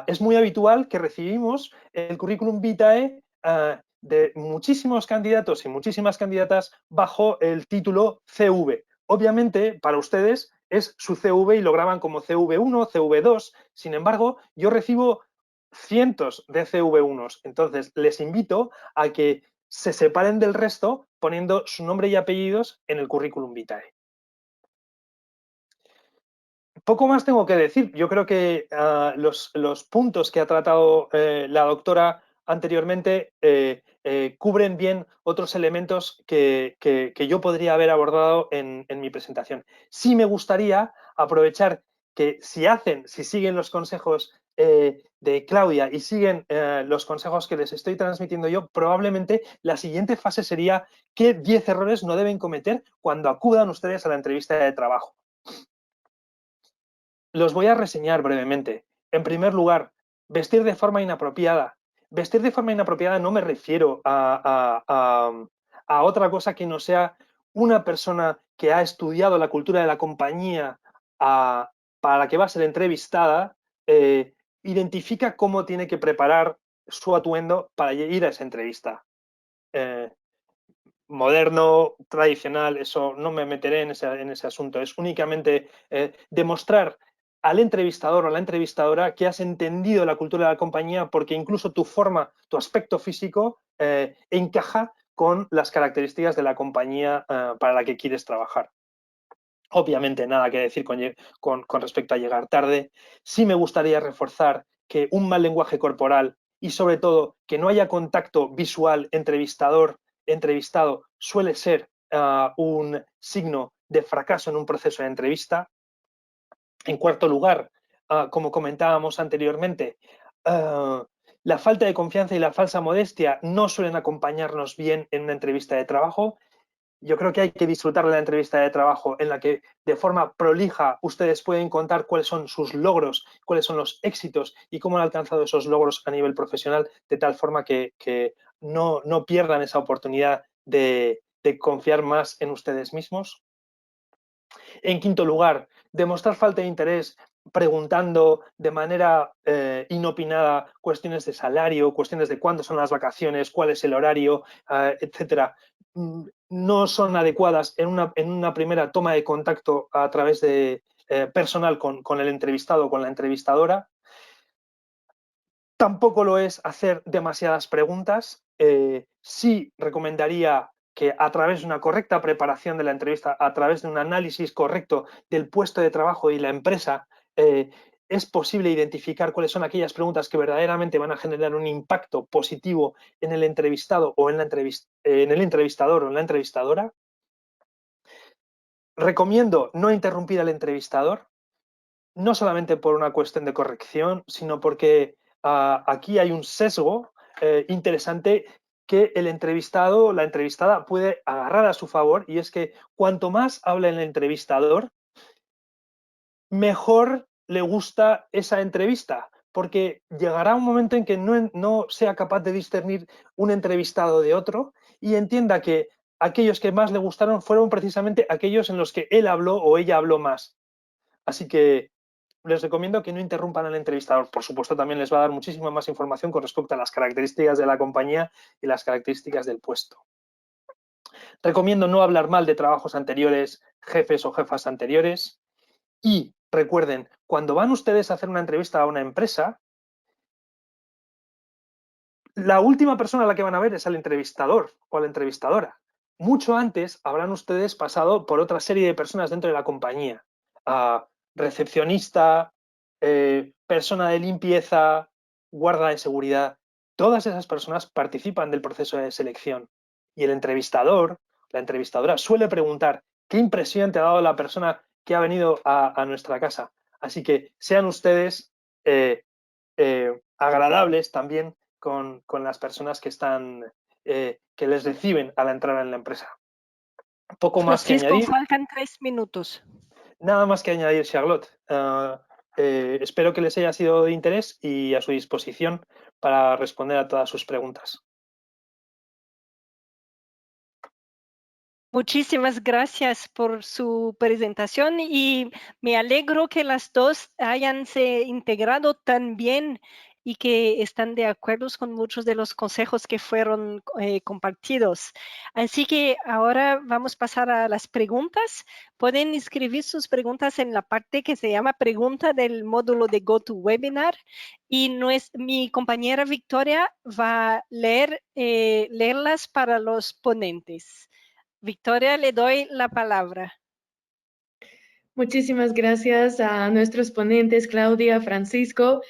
Es muy habitual que recibimos el currículum vitae de muchísimos candidatos y muchísimas candidatas bajo el título CV. Obviamente, para ustedes es su CV y lo graban como CV1, CV2. Sin embargo, yo recibo cientos de CV1s. Entonces, les invito a que se separen del resto poniendo su nombre y apellidos en el currículum vitae. Poco más tengo que decir. Yo creo que los puntos que ha tratado la doctora anteriormente cubren bien otros elementos que yo podría haber abordado en mi presentación. Sí me gustaría aprovechar que si siguen los consejos de Claudia y siguen los consejos que les estoy transmitiendo yo, probablemente la siguiente fase sería qué 10 errores no deben cometer cuando acudan ustedes a la entrevista de trabajo. Los voy a reseñar brevemente. En primer lugar, vestir de forma inapropiada. Vestir de forma inapropiada no me refiero a otra cosa que no sea una persona que ha estudiado la cultura de la compañía para la que va a ser entrevistada, identifica cómo tiene que preparar su atuendo para ir a esa entrevista. Moderno, tradicional, eso no me meteré en ese asunto. Es únicamente demostrar al entrevistador o a la entrevistadora que has entendido la cultura de la compañía, porque incluso tu forma, tu aspecto físico encaja con las características de la compañía para la que quieres trabajar. Obviamente nada que decir con respecto a llegar tarde. Sí me gustaría reforzar que un mal lenguaje corporal y sobre todo que no haya contacto visual entrevistado suele ser un signo de fracaso en un proceso de entrevista. En cuarto lugar, como comentábamos anteriormente, la falta de confianza y la falsa modestia no suelen acompañarnos bien en una entrevista de trabajo. Yo creo que hay que disfrutar de la entrevista de trabajo en la que de forma prolija ustedes pueden contar cuáles son sus logros, cuáles son los éxitos y cómo han alcanzado esos logros a nivel profesional, de tal forma que no pierdan esa oportunidad de confiar más en ustedes mismos. En quinto lugar, demostrar falta de interés preguntando de manera inopinada cuestiones de salario, cuestiones de cuándo son las vacaciones, cuál es el horario, etcétera, no son adecuadas en una primera toma de contacto a través de personal con el entrevistado o con la entrevistadora. Tampoco lo es hacer demasiadas preguntas. Sí recomendaría que a través de una correcta preparación de la entrevista, a través de un análisis correcto del puesto de trabajo y la empresa, es posible identificar cuáles son aquellas preguntas que verdaderamente van a generar un impacto positivo en el entrevistado o en el entrevistador o en la entrevistadora. Recomiendo no interrumpir al entrevistador, no solamente por una cuestión de corrección, sino porque aquí hay un sesgo interesante que el entrevistado o la entrevistada puede agarrar a su favor, y es que cuanto más habla el entrevistador, mejor le gusta esa entrevista, porque llegará un momento en que no sea capaz de discernir un entrevistado de otro y entienda que aquellos que más le gustaron fueron precisamente aquellos en los que él habló o ella habló más. Así que les recomiendo que no interrumpan al entrevistador. Por supuesto, también les va a dar muchísima más información con respecto a las características de la compañía y las características del puesto. Recomiendo no hablar mal de trabajos anteriores, jefes o jefas anteriores. Y recuerden, cuando van ustedes a hacer una entrevista a una empresa, la última persona a la que van a ver es al entrevistador o a la entrevistadora. Mucho antes habrán ustedes pasado por otra serie de personas dentro de la compañía. Recepcionista, persona de limpieza, guarda de seguridad. Todas esas personas participan del proceso de selección. Y el entrevistador, la entrevistadora, suele preguntar qué impresión te ha dado la persona que ha venido a nuestra casa. Así que sean ustedes agradables también con las personas que que les reciben a la entrada en la empresa. Poco más que Francisco, añadir. faltan 3 minutos. Nada más que añadir, Charlotte. Espero que les haya sido de interés y a su disposición para responder a todas sus preguntas. Muchísimas gracias por su presentación y me alegro que las dos hayan se integrado tan bien y que están de acuerdo con muchos de los consejos que fueron compartidos. Así que ahora vamos a pasar a las preguntas. Pueden escribir sus preguntas en la parte que se llama pregunta del módulo de GoToWebinar y mi compañera Victoria va a leerlas para los ponentes. Victoria, le doy la palabra. Muchísimas gracias a nuestros ponentes, Claudia, Francisco,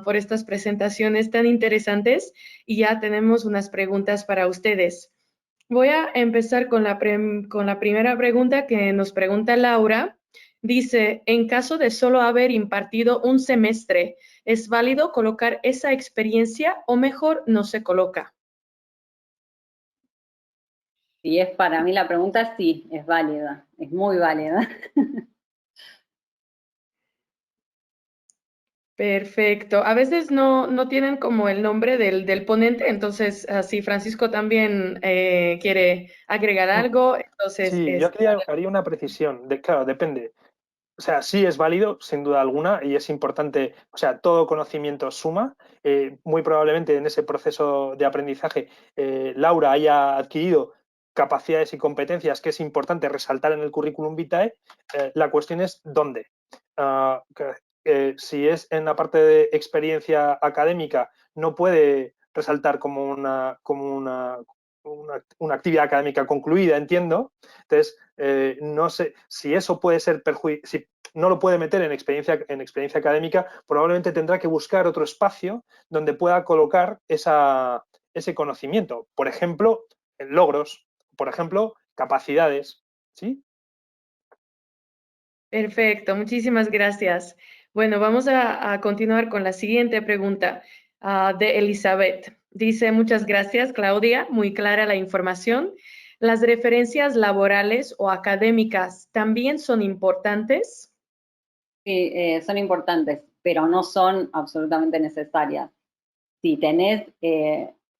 por estas presentaciones tan interesantes. Y ya tenemos unas preguntas para ustedes. Voy a empezar con la primera pregunta que nos pregunta Laura. Dice, en caso de solo haber impartido un semestre, ¿es válido colocar esa experiencia o mejor no se coloca? Si es para mí la pregunta, sí, es válida, es muy válida. Perfecto. A veces no tienen como el nombre del ponente, entonces si Francisco también quiere agregar algo, entonces Sí, yo aquí haría una precisión. Claro, depende. O sea, sí es válido, sin duda alguna, y es importante, o sea, todo conocimiento suma. Muy probablemente en ese proceso de aprendizaje Laura haya adquirido capacidades y competencias que es importante resaltar en el currículum vitae. La cuestión es dónde. Si es en la parte de experiencia académica, no puede resaltar como una actividad académica concluida, entiendo. Entonces, no sé si eso puede ser si no lo puede meter en experiencia académica, probablemente tendrá que buscar otro espacio donde pueda colocar ese conocimiento. Por ejemplo, en logros, por ejemplo, capacidades, ¿sí? Perfecto, muchísimas gracias. Bueno, vamos a continuar con la siguiente pregunta de Elizabeth. Dice, muchas gracias, Claudia, muy clara la información. ¿Las referencias laborales o académicas también son importantes? Sí, son importantes, pero no son absolutamente necesarias. Si tenés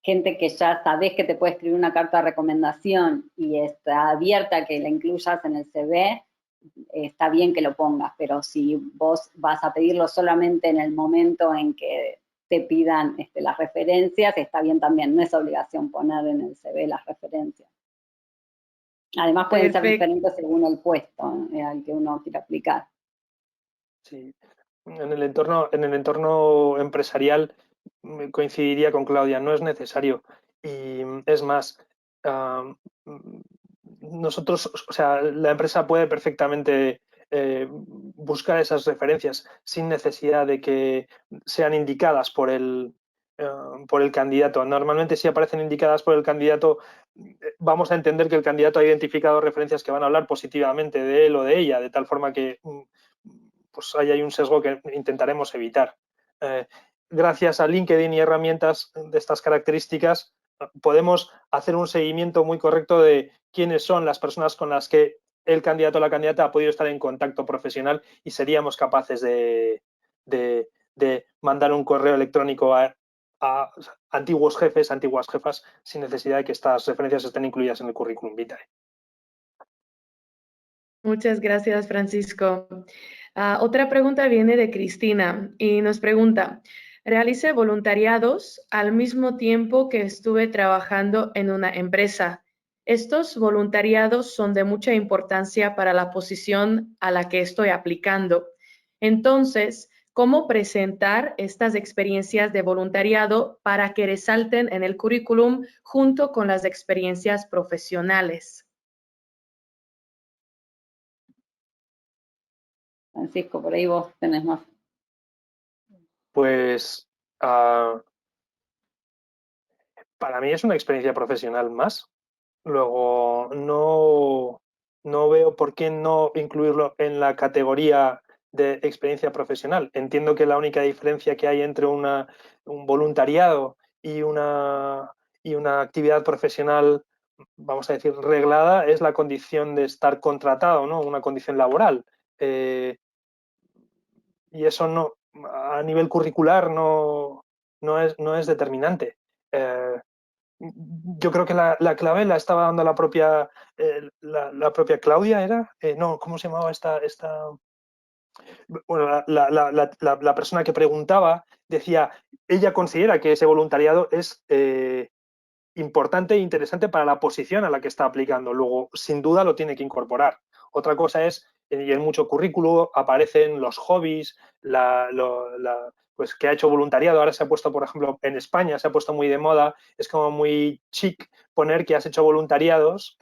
gente que ya sabés que te puede escribir una carta de recomendación y está abierta a que la incluyas en el CV, está bien que lo pongas, pero si vos vas a pedirlo solamente en el momento en que te pidan las referencias, está bien también, no es obligación poner en el CV las referencias. Además pueden ser diferentes según el puesto al que uno quiera aplicar. Sí. En el entorno empresarial coincidiría con Claudia, no es necesario. Y es más, nosotros, o sea, la empresa puede perfectamente buscar esas referencias sin necesidad de que sean indicadas por el candidato. Normalmente, si aparecen indicadas por el candidato, vamos a entender que el candidato ha identificado referencias que van a hablar positivamente de él o de ella, de tal forma que pues ahí hay un sesgo que intentaremos evitar. Gracias a LinkedIn y herramientas de estas características, podemos hacer un seguimiento muy correcto de quiénes son las personas con las que el candidato o la candidata ha podido estar en contacto profesional y seríamos capaces de mandar un correo electrónico a antiguos jefes, antiguas jefas, sin necesidad de que estas referencias estén incluidas en el currículum vitae. Muchas gracias, Francisco. Otra pregunta viene de Cristina y nos pregunta, realicé voluntariados al mismo tiempo que estuve trabajando en una empresa. Estos voluntariados son de mucha importancia para la posición a la que estoy aplicando. Entonces, ¿cómo presentar estas experiencias de voluntariado para que resalten en el currículum junto con las experiencias profesionales? Francisco, por ahí vos tenés más. Pues para mí es una experiencia profesional más. Luego, no veo por qué no incluirlo en la categoría de experiencia profesional. Entiendo que la única diferencia que hay entre un voluntariado y una actividad profesional, vamos a decir, reglada, es la condición de estar contratado, ¿no? Una condición laboral. Y eso no, a nivel curricular no es determinante. Yo creo que la clave la estaba dando la propia Claudia, ¿era? No, ¿cómo se llamaba esta? Bueno, la persona que preguntaba decía, ella considera que ese voluntariado es importante e interesante para la posición a la que está aplicando. Luego, sin duda, lo tiene que incorporar. Otra cosa es, y en mucho currículo aparecen los hobbies, pues que ha hecho voluntariado. Ahora se ha puesto, por ejemplo, en España se ha puesto muy de moda, es como muy chic poner que has hecho voluntariados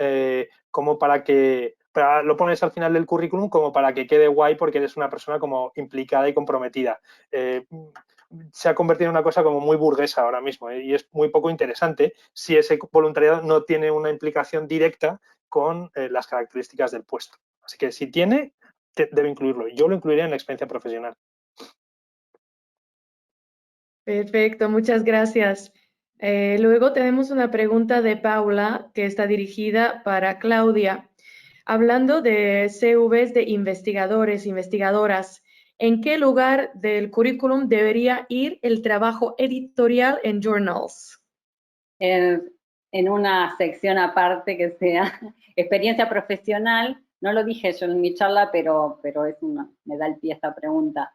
como para que pero lo pones al final del currículum como para que quede guay porque eres una persona como implicada y comprometida. Se ha convertido en una cosa como muy burguesa ahora mismo, y es muy poco interesante si ese voluntariado no tiene una implicación directa con las características del puesto. Así que si tiene, debe incluirlo. Yo lo incluiría en la experiencia profesional. Perfecto, muchas gracias. Luego tenemos una pregunta de Paula que está dirigida para Claudia. Hablando de CVs de investigadores, investigadoras, ¿en qué lugar del currículum debería ir el trabajo editorial en journals? En una sección aparte que sea experiencia profesional. No lo dije yo en mi charla, pero me da el pie esta pregunta.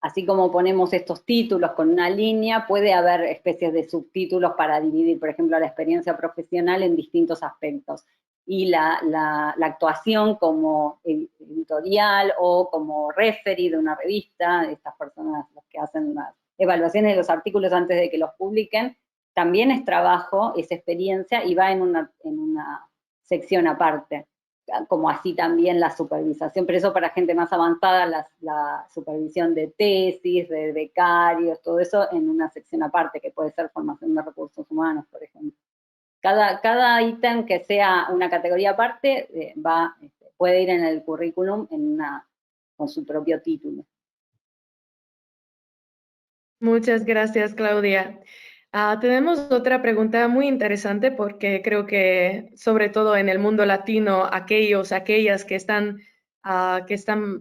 Así como ponemos estos títulos con una línea, puede haber especies de subtítulos para dividir, por ejemplo, la experiencia profesional en distintos aspectos. Y la actuación como editorial o como referee de una revista, estas personas los que hacen las evaluaciones de los artículos antes de que los publiquen, también es trabajo, es experiencia y va en una sección aparte, como así también la supervisación, pero eso para gente más avanzada, la supervisión de tesis, de becarios, todo eso en una sección aparte, que puede ser formación de recursos humanos, por ejemplo. Cada ítem que sea una categoría aparte puede ir en el currículum con su propio título. Muchas gracias, Claudia. Tenemos otra pregunta muy interesante porque creo que sobre todo en el mundo latino, aquellas que están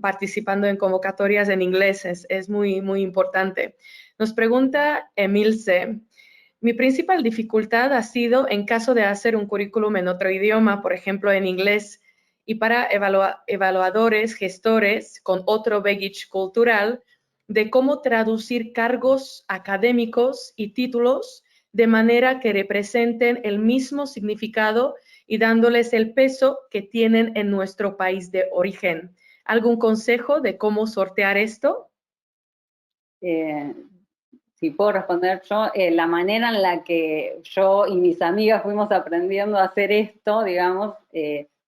participando en convocatorias en inglés es muy, muy importante. Nos pregunta Emilce, mi principal dificultad ha sido en caso de hacer un currículum en otro idioma, por ejemplo en inglés, y para evaluadores, gestores con otro baggage cultural, de cómo traducir cargos académicos y títulos de manera que representen el mismo significado y dándoles el peso que tienen en nuestro país de origen. ¿Algún consejo de cómo sortear esto? Si puedo responder yo, la manera en la que yo y mis amigas fuimos aprendiendo a hacer esto, digamos,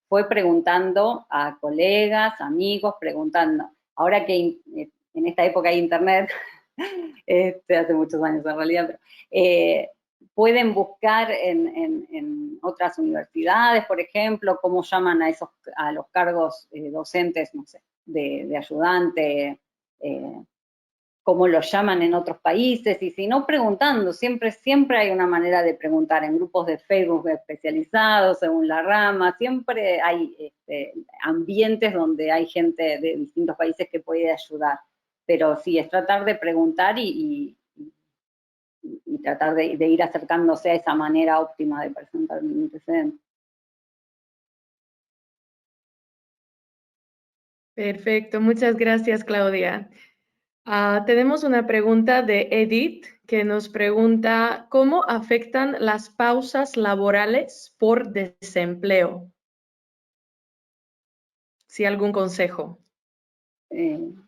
fue preguntando a colegas, amigos, preguntando. Ahora que en esta época hay internet, hace muchos años en realidad, pero pueden buscar en otras universidades, por ejemplo, cómo llaman a los cargos docentes, no sé, de ayudante, cómo lo llaman en otros países, y si no, preguntando. Siempre hay una manera de preguntar en grupos de Facebook especializados, según la rama. Siempre hay ambientes donde hay gente de distintos países que puede ayudar. Pero sí, es tratar de preguntar y tratar de ir acercándose a esa manera óptima de presentar un antecedente. Perfecto, muchas gracias, Claudia. Tenemos una pregunta de Edith que nos pregunta, ¿cómo afectan las pausas laborales por desempleo? ¿Sí, algún consejo? En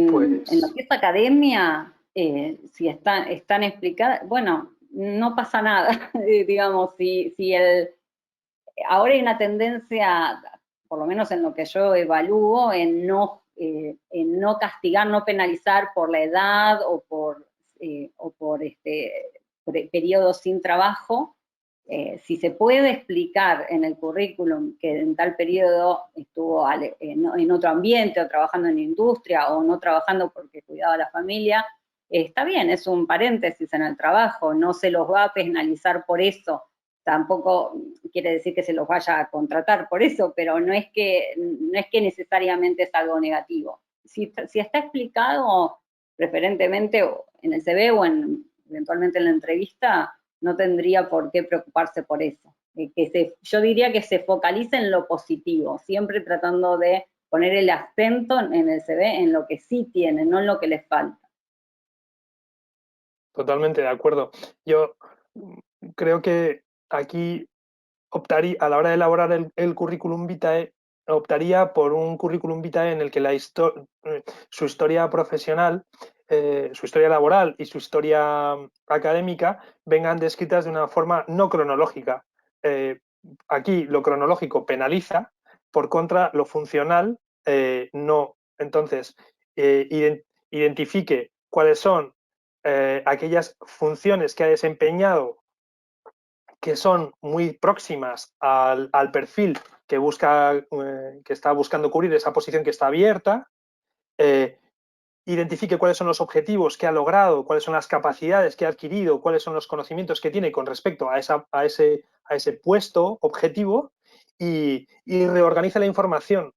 lo que es academia, si están explicadas, bueno, no pasa nada, digamos, ahora hay una tendencia, por lo menos en lo que yo evalúo, en no castigar, no penalizar por la edad o por periodos sin trabajo. Si se puede explicar en el currículum que en tal periodo estuvo en otro ambiente, o trabajando en industria, o no trabajando porque cuidaba a la familia, está bien, es un paréntesis en el trabajo, no se los va a penalizar por eso. Tampoco quiere decir que se los vaya a contratar por eso, pero no es que necesariamente es algo negativo. Si está explicado, preferentemente en el CV o eventualmente en la entrevista, no tendría por qué preocuparse por eso. Yo diría que se focalice en lo positivo, siempre tratando de poner el acento en el CV en lo que sí tiene, no en lo que les falta. Totalmente de acuerdo. Yo creo que aquí optaría, a la hora de elaborar el currículum vitae, optaría por un currículum vitae en el que su historia profesional, su historia laboral y su historia académica vengan descritas de una forma no cronológica. aquí lo cronológico penaliza, por contra lo funcional no. Entonces, identifique cuáles son aquellas funciones que ha desempeñado que son muy próximas al perfil que busca, que está buscando cubrir esa posición que está abierta, identifique cuáles son los objetivos que ha logrado, cuáles son las capacidades que ha adquirido, cuáles son los conocimientos que tiene con respecto a ese puesto objetivo y reorganiza la información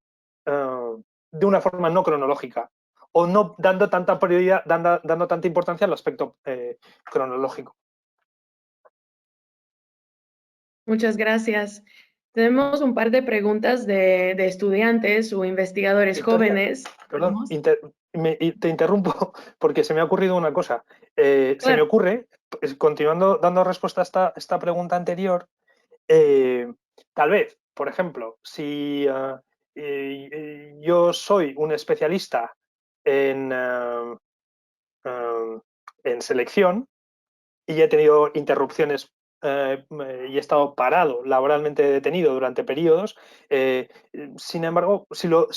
de una forma no cronológica o no dando tanta prioridad, dando tanta importancia al aspecto cronológico. Muchas gracias. Tenemos un par de preguntas de estudiantes o investigadores jóvenes. Perdón, te interrumpo porque se me ha ocurrido una cosa. Claro. Se me ocurre, continuando dando respuesta a esta pregunta anterior, tal vez, por ejemplo, si yo soy un especialista en selección y he tenido interrupciones y he estado parado, laboralmente detenido durante periodos. Sin embargo, si lo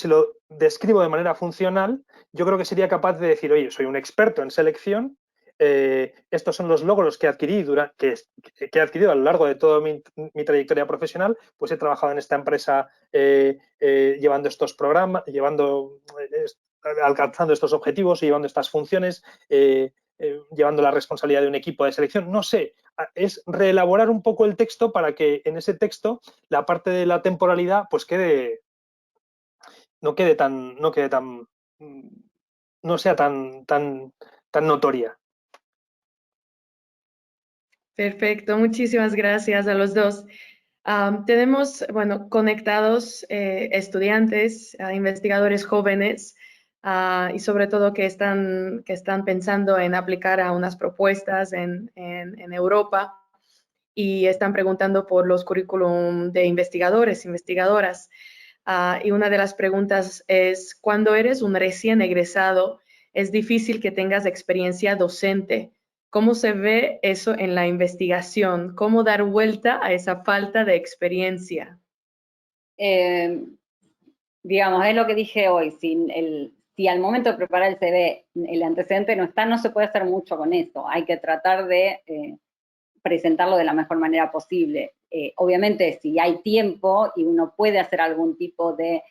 describo de manera funcional, yo creo que sería capaz de decir, oye, soy un experto en selección, estos son los logros que he adquirido a lo largo de toda mi trayectoria profesional, pues he trabajado en esta empresa llevando estos programas, alcanzando estos objetivos y llevando estas funciones, llevando la responsabilidad de un equipo de selección. No sé, es reelaborar un poco el texto para que en ese texto la parte de la temporalidad pues no sea tan notoria. Perfecto, muchísimas gracias a los dos. Tenemos, bueno, conectados estudiantes, investigadores jóvenes y sobre todo que están pensando en aplicar a unas propuestas en Europa y están preguntando por los currículum de investigadores, investigadoras. Y una de las preguntas es, cuando eres un recién egresado, es difícil que tengas experiencia docente. ¿Cómo se ve eso en la investigación? ¿Cómo dar vuelta a esa falta de experiencia? Digamos, es lo que dije hoy, si al momento de preparar el CV el antecedente no está, no se puede hacer mucho con eso. Hay que tratar de presentarlo de la mejor manera posible. Obviamente, si hay tiempo y uno puede hacer algún tipo de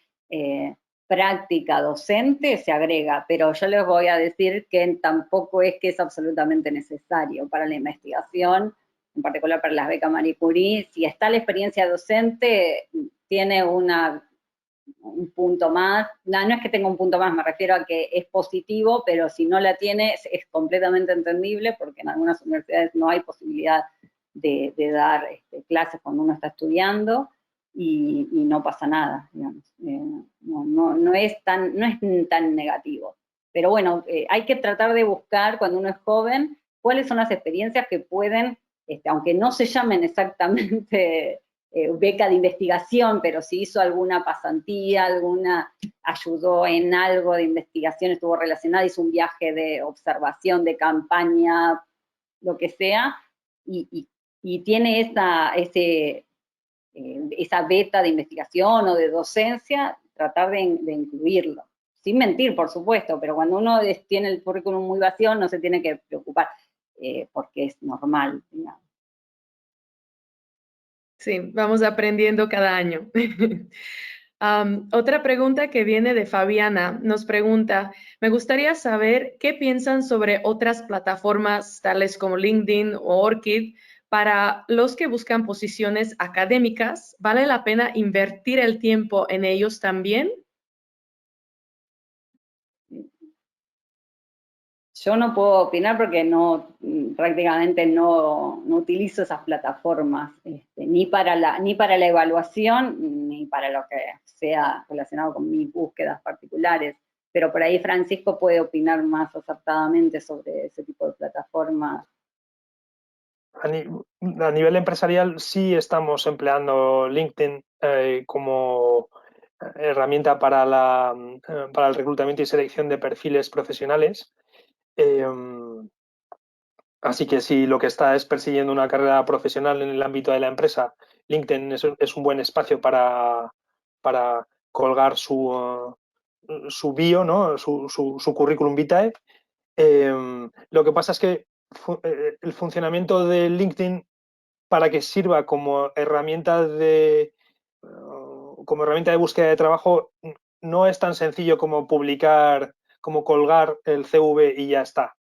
práctica docente, se agrega, pero yo les voy a decir que tampoco es que es absolutamente necesario para la investigación, en particular para las becas Marie Curie. Si está la experiencia docente, tiene un punto más. No es que tenga un punto más, me refiero a que es positivo, pero si no la tiene es completamente entendible porque en algunas universidades no hay posibilidad de dar clases cuando uno está estudiando y no pasa nada, digamos. No es tan negativo. Pero bueno, hay que tratar de buscar cuando uno es joven cuáles son las experiencias que pueden, aunque no se llamen exactamente beca de investigación, pero si hizo alguna pasantía, ayudó en algo de investigación, estuvo relacionada, hizo un viaje de observación, de campaña, lo que sea, y tiene esa beta de investigación o de docencia, tratar de incluirlo. Sin mentir, por supuesto, pero cuando uno tiene el currículum muy vacío, no se tiene que preocupar, porque es normal, digamos. Sí, vamos aprendiendo cada año. Otra pregunta que viene de Fabiana nos pregunta, me gustaría saber qué piensan sobre otras plataformas tales como LinkedIn o Orchid para los que buscan posiciones académicas. ¿Vale la pena invertir el tiempo en ellos también? Yo no puedo opinar porque prácticamente no utilizo esas plataformas, ni para la evaluación, ni para lo que sea relacionado con mis búsquedas particulares. Pero por ahí Francisco puede opinar más acertadamente sobre ese tipo de plataformas. A nivel empresarial sí estamos empleando LinkedIn como herramienta para el reclutamiento y selección de perfiles profesionales. Así que si lo que está es persiguiendo una carrera profesional en el ámbito de la empresa LinkedIn es un buen espacio para colgar su bio, ¿no? su currículum vitae. Lo que pasa es que el funcionamiento de LinkedIn, para que sirva como herramienta de búsqueda de trabajo, no es tan sencillo como publicar, como colgar el CV y ya está.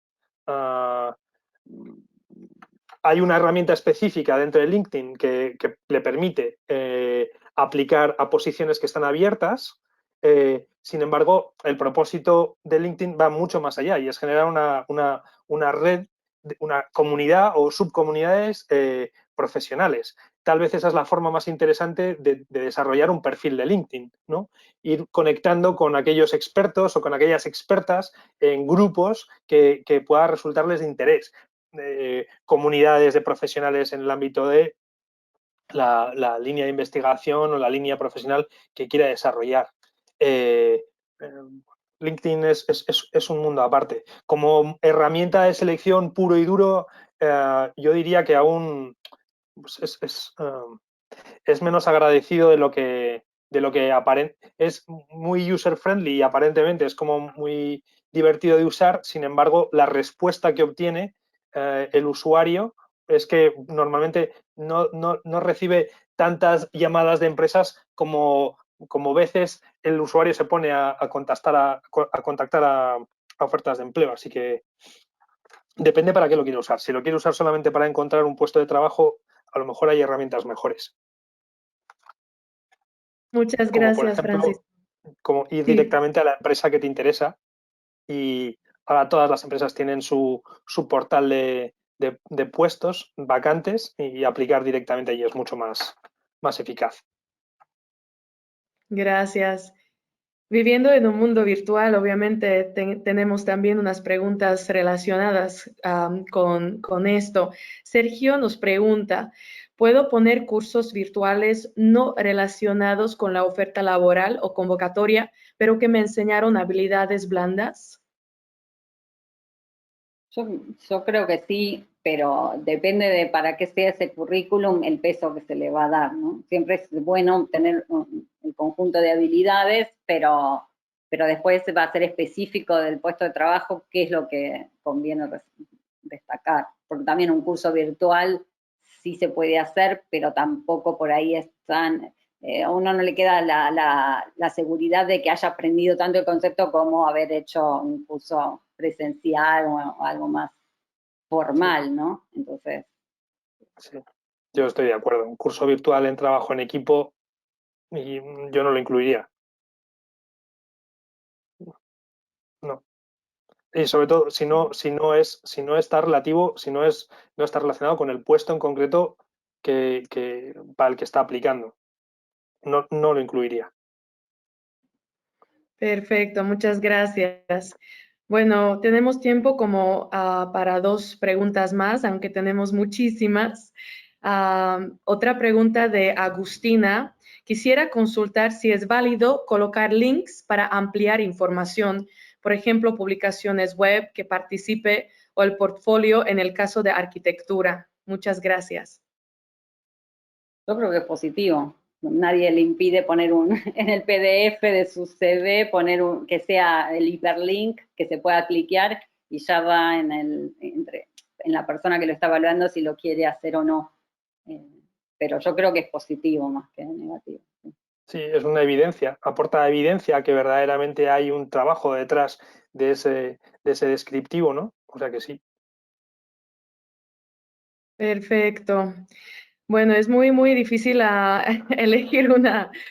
Hay una herramienta específica dentro de LinkedIn que le permite aplicar a posiciones que están abiertas. Sin embargo, el propósito de LinkedIn va mucho más allá y es generar una red, una comunidad o subcomunidades profesionales. Tal vez esa es la forma más interesante de desarrollar un perfil de LinkedIn, ¿no? Ir conectando con aquellos expertos o con aquellas expertas en grupos que pueda resultarles de interés. Comunidades de profesionales en el ámbito de la línea de investigación o la línea profesional que quiera desarrollar. LinkedIn es un mundo aparte. Como herramienta de selección puro y duro, yo diría que aún pues, es menos agradecido de lo que aparenta. Es muy user-friendly y aparentemente es como muy divertido de usar. Sin embargo, la respuesta que obtiene el usuario es que normalmente no recibe tantas llamadas de empresas como veces el usuario se pone a contactar a ofertas de empleo. Así que depende para qué lo quiere usar. Si lo quiere usar solamente para encontrar un puesto de trabajo, a lo mejor hay herramientas mejores. Muchas Como por gracias, ejemplo, Francisco. como ir Sí. directamente a la empresa que te interesa, y ahora todas las empresas tienen su portal de puestos vacantes y aplicar directamente allí es mucho más eficaz. Gracias. Viviendo en un mundo virtual, obviamente tenemos también unas preguntas relacionadas con esto. Sergio nos pregunta, ¿puedo poner cursos virtuales no relacionados con la oferta laboral o convocatoria, pero que me enseñaron habilidades blandas? Yo creo que sí, pero depende de para qué sea ese currículum, el peso que se le va a dar, ¿no? Siempre es bueno tener un conjunto de habilidades, pero después va a ser específico del puesto de trabajo qué es lo que conviene destacar. Porque también un curso virtual sí se puede hacer, pero tampoco por ahí están... a uno no le queda la seguridad de que haya aprendido tanto el concepto como haber hecho un curso presencial o algo más formal, Sí. ¿no? Entonces... Sí. Yo estoy de acuerdo. Un curso virtual en trabajo en equipo, y yo no lo incluiría. No. Y sobre todo, si no está relativo, no está relacionado con el puesto en concreto para el que está aplicando. No lo incluiría. Perfecto, muchas gracias. Bueno, tenemos tiempo como para 2 preguntas más, aunque tenemos muchísimas. Otra pregunta de Agustina. Quisiera consultar si es válido colocar links para ampliar información, por ejemplo, publicaciones web que participe o el portfolio en el caso de arquitectura. Muchas gracias. Yo creo que es positivo. Nadie le impide poner en el PDF de su CV, que sea el hiperlink, que se pueda cliquear y ya va en la persona que lo está evaluando si lo quiere hacer o no. Pero yo creo que es positivo más que negativo. Sí, es una evidencia, aporta evidencia que verdaderamente hay un trabajo detrás de ese descriptivo, ¿no? O sea que sí. Perfecto. Bueno, es muy, muy difícil elegir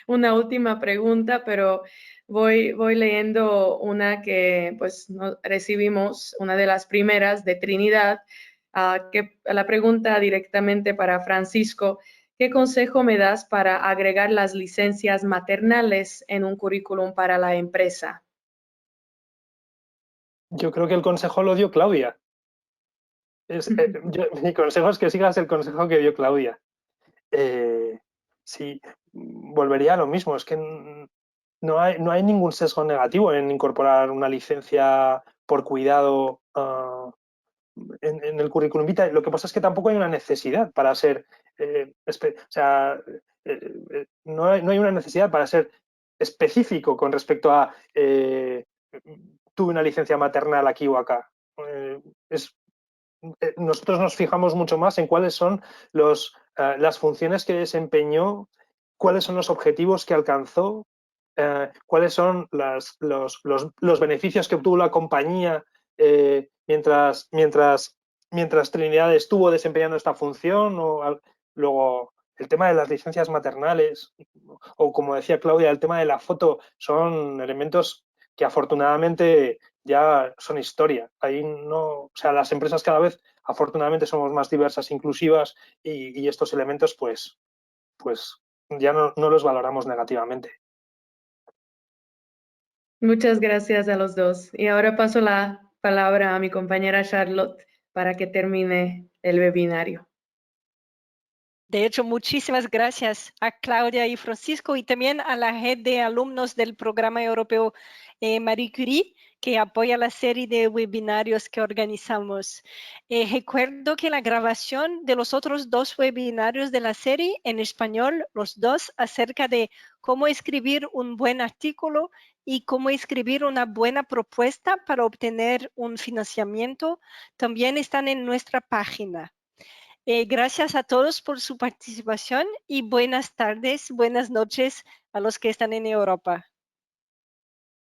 una última pregunta, pero voy leyendo una que pues recibimos, una de las primeras de Trinidad, que la pregunta directamente para Francisco, ¿qué consejo me das para agregar las licencias maternales en un currículum para la empresa? Yo creo que el consejo lo dio Claudia. Mi consejo es que sigas el consejo que dio Claudia. Sí, volvería a lo mismo. Es que no hay ningún sesgo negativo en incorporar una licencia por cuidado en el currículum vitae. Lo que pasa es que tampoco hay una necesidad para ser, no hay una necesidad para ser específico con respecto a tuve una licencia maternal aquí o acá. Nosotros nos fijamos mucho más en cuáles son las funciones que desempeñó, cuáles son los objetivos que alcanzó, cuáles son los beneficios que obtuvo la compañía mientras Trinidad estuvo desempeñando esta función, luego el tema de las licencias maternales, o como decía Claudia, el tema de la foto, son elementos que afortunadamente ya son historia. Ahí no, o sea, las empresas cada vez afortunadamente somos más diversas, inclusivas, y estos elementos pues ya no los valoramos negativamente. Muchas gracias a los dos. Y ahora paso la palabra a mi compañera Charlotte para que termine el webinario. De hecho, muchísimas gracias a Claudia y Francisco y también a la red de alumnos del Programa Europeo Marie Curie, que apoya la serie de webinarios que organizamos. Recuerdo que la grabación de los otros 2 webinarios de la serie en español, los 2 acerca de cómo escribir un buen artículo y cómo escribir una buena propuesta para obtener un financiamiento, también están en nuestra página. Gracias a todos por su participación y buenas tardes, buenas noches a los que están en Europa.